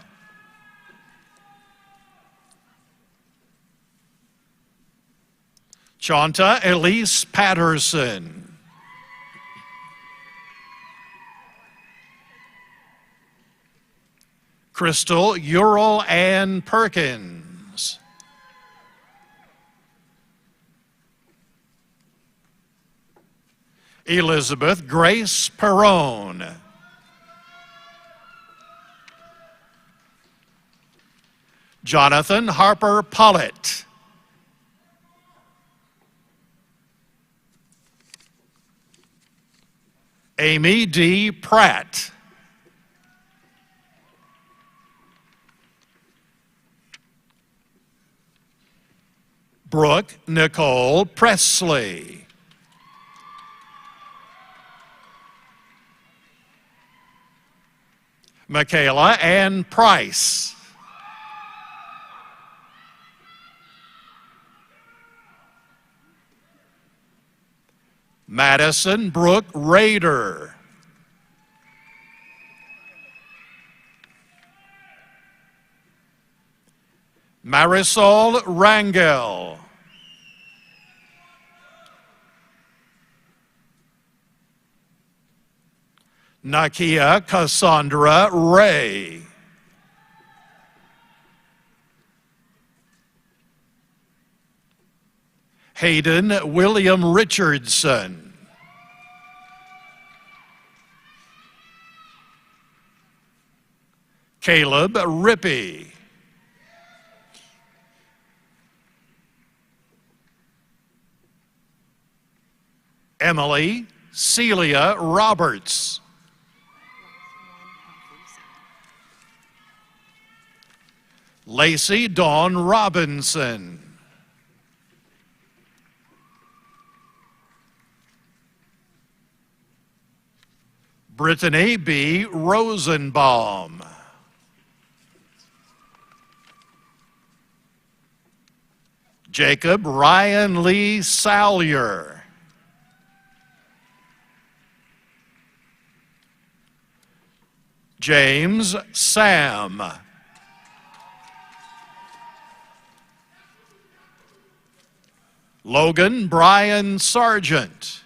Chanta Elise Patterson. Crystal Ural Ann Perkins. Elizabeth Grace Perrone. Jonathan Harper Pollitt. Amy D. Pratt. Brooke Nicole Presley. Michaela Ann Price. Madison Brooke Rader. Marisol Rangel. Nakia Cassandra Ray. Hayden William Richardson. Caleb Rippey. Emily Celia Roberts. Lacey Dawn Robinson. Brittany B. Rosenbaum. Jacob Ryan Lee Salyer. James Sam. Logan Brian Sargent.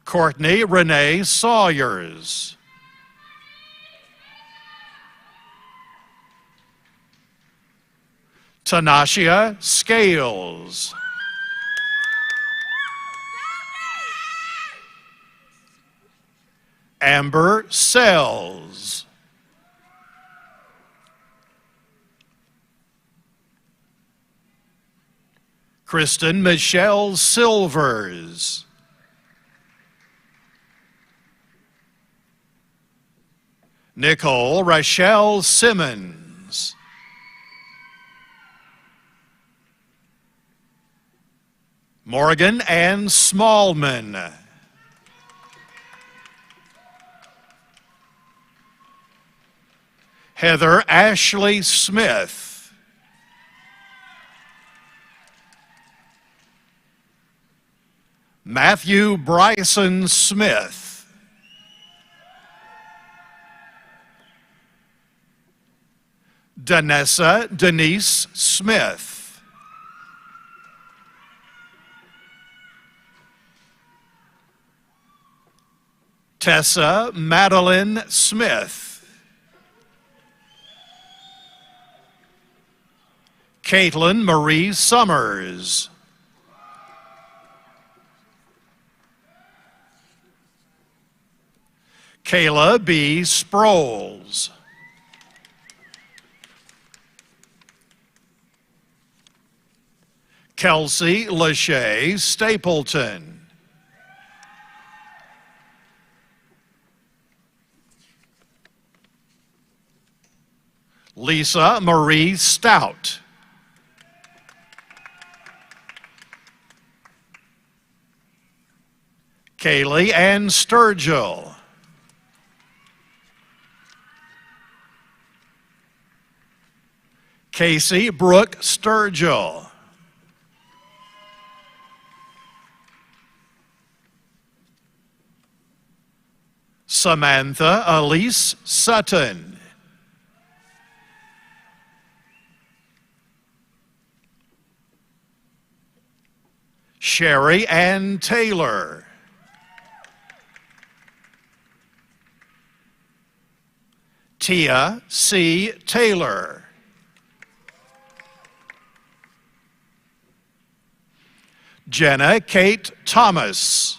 Courtney Renee Sawyers. Tanashia Scales. Amber Sells. Kristen Michelle Silvers. Nicole Rachelle Simmons. Morgan Ann Smallman. Heather Ashley Smith. Matthew Bryson Smith. Danessa Denise Smith. Tessa Madeline Smith. Caitlin Marie Summers. Kayla B. Sproles. Kelsey Lachey Stapleton. Lisa Marie Stout. Kaylee Ann Sturgill. Casey Brooke Sturgill. Samantha Elise Sutton. Sherry Ann Taylor. Tia C. Taylor. Jenna Kate Thomas.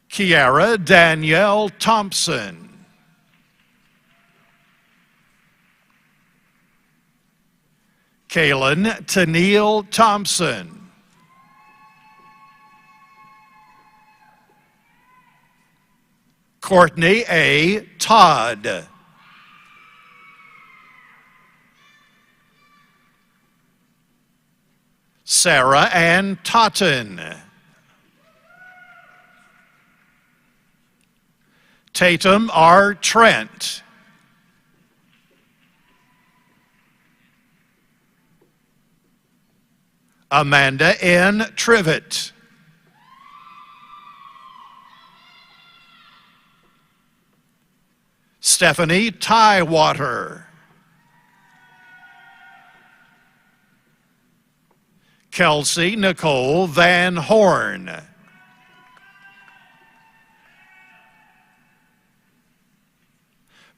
Kiara Danielle Thompson. Kaylin Tennille Thompson. Courtney A. Todd. Sarah Ann Totten. Tatum R. Trent. Amanda N. Trivet. Stephanie Tywater. Kelsey Nicole Van Horn.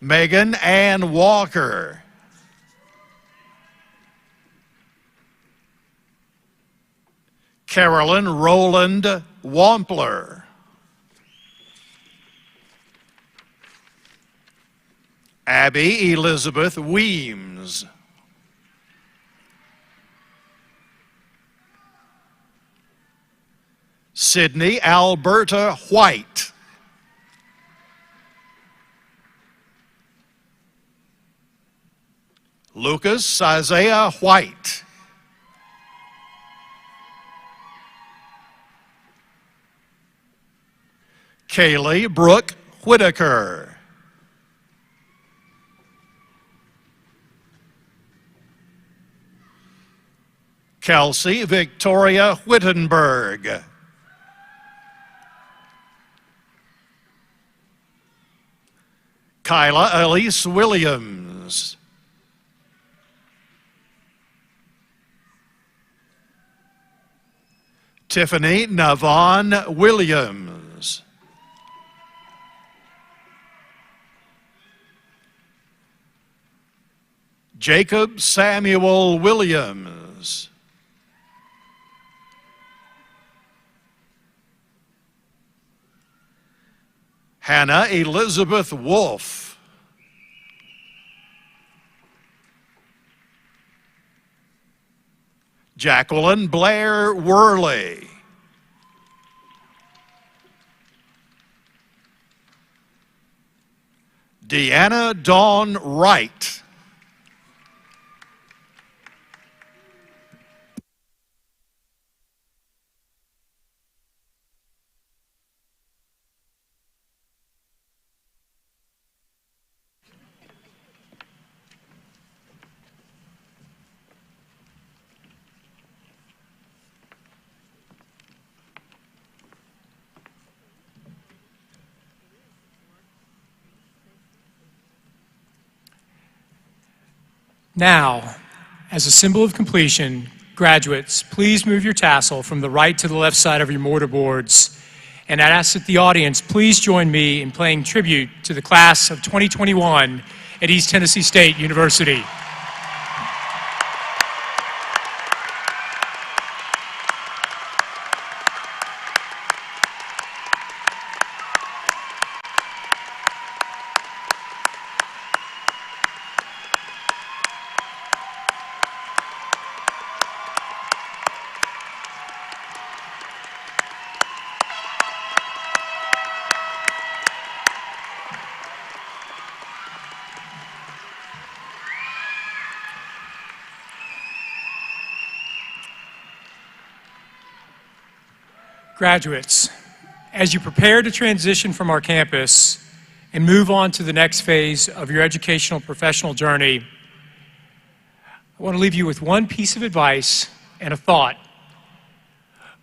Megan Ann Walker. Carolyn Roland Wampler. Abby Elizabeth Weems. Sydney Alberta White. Lucas Isaiah White. Kaylee Brooke Whitaker. Kelsey Victoria Whittenberg. Kyla Elise Williams. Tiffany Navon Williams. Jacob Samuel Williams. Hannah Elizabeth Wolf. Jacqueline Blair Worley. Deanna Dawn Wright. Now, as a symbol of completion, graduates, please move your tassel from the right to the left side of your mortarboards. And I ask that the audience please join me in paying tribute to the class of 2021 at East Tennessee State University. Graduates, as you prepare to transition from our campus and move on to the next phase of your educational professional journey, I want to leave you with one piece of advice and a thought.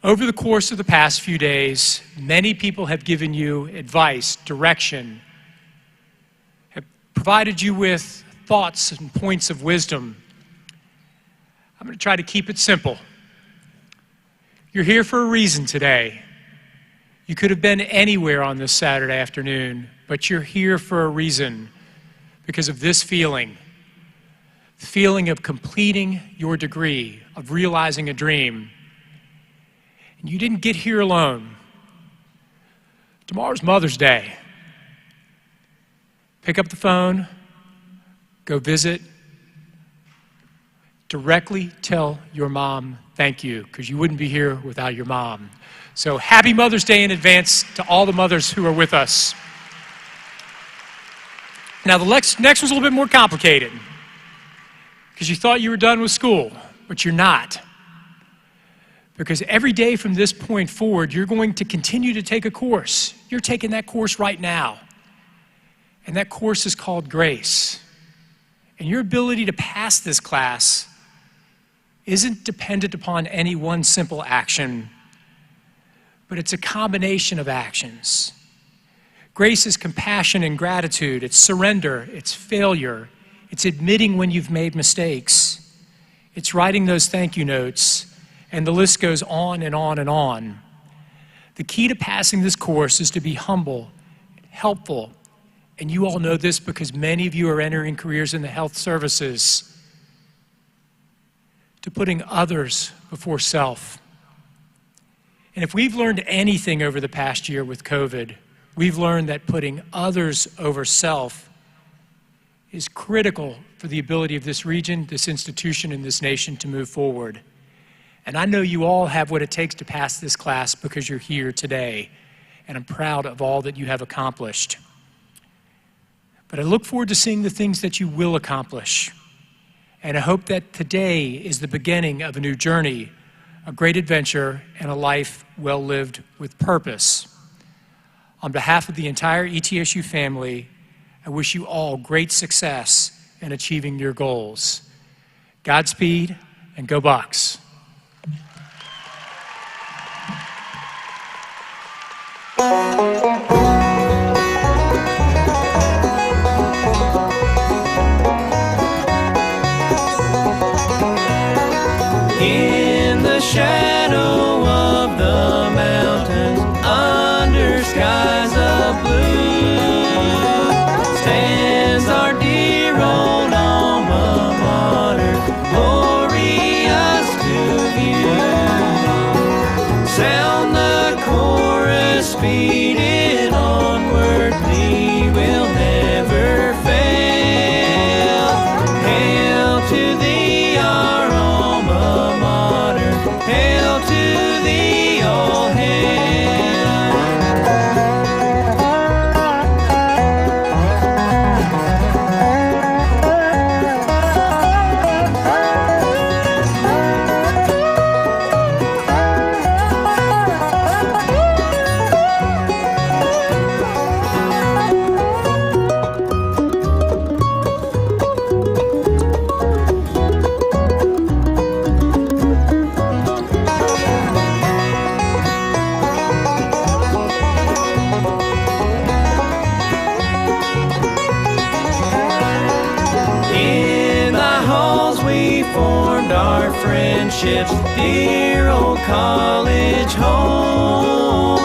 Over the course of the past few days, many people have given you advice, direction, have provided you with thoughts and points of wisdom. I'm going to try to keep it simple. You're here for a reason today. You could have been anywhere on this Saturday afternoon, but you're here for a reason because of this feeling. The feeling of completing your degree, of realizing a dream. And you didn't get here alone. Tomorrow's Mother's Day. Pick up the phone, go visit, directly tell your mom thank you, because you wouldn't be here without your mom. So happy Mother's Day in advance to all the mothers who are with us. Now the next one's a little bit more complicated, because you thought you were done with school, but you're not. Because every day from this point forward, you're going to continue to take a course. You're taking that course right now. And that course is called Grace. And your ability to pass this class isn't dependent upon any one simple action, but it's a combination of actions. Grace is compassion and gratitude. It's surrender. It's failure. It's admitting when you've made mistakes. It's writing those thank you notes, and the list goes on and on and on. The key to passing this course is to be humble, helpful, and you all know this because many of you are entering careers in the health services, to putting others before self. And if we've learned anything over the past year with COVID, we've learned that putting others over self is critical for the ability of this region, this institution, and this nation to move forward. And I know you all have what it takes to pass this class because you're here today, and I'm proud of all that you have accomplished. But I look forward to seeing the things that you will accomplish. And I hope that today is the beginning of a new journey, a great adventure, and a life well lived with purpose. On behalf of the entire ETSU family, I wish you all great success in achieving your goals. Godspeed, and go Bucks. In the shadow of the mountains, under skies of blue, stands our dear old Alma. formed our friendships, dear old college home.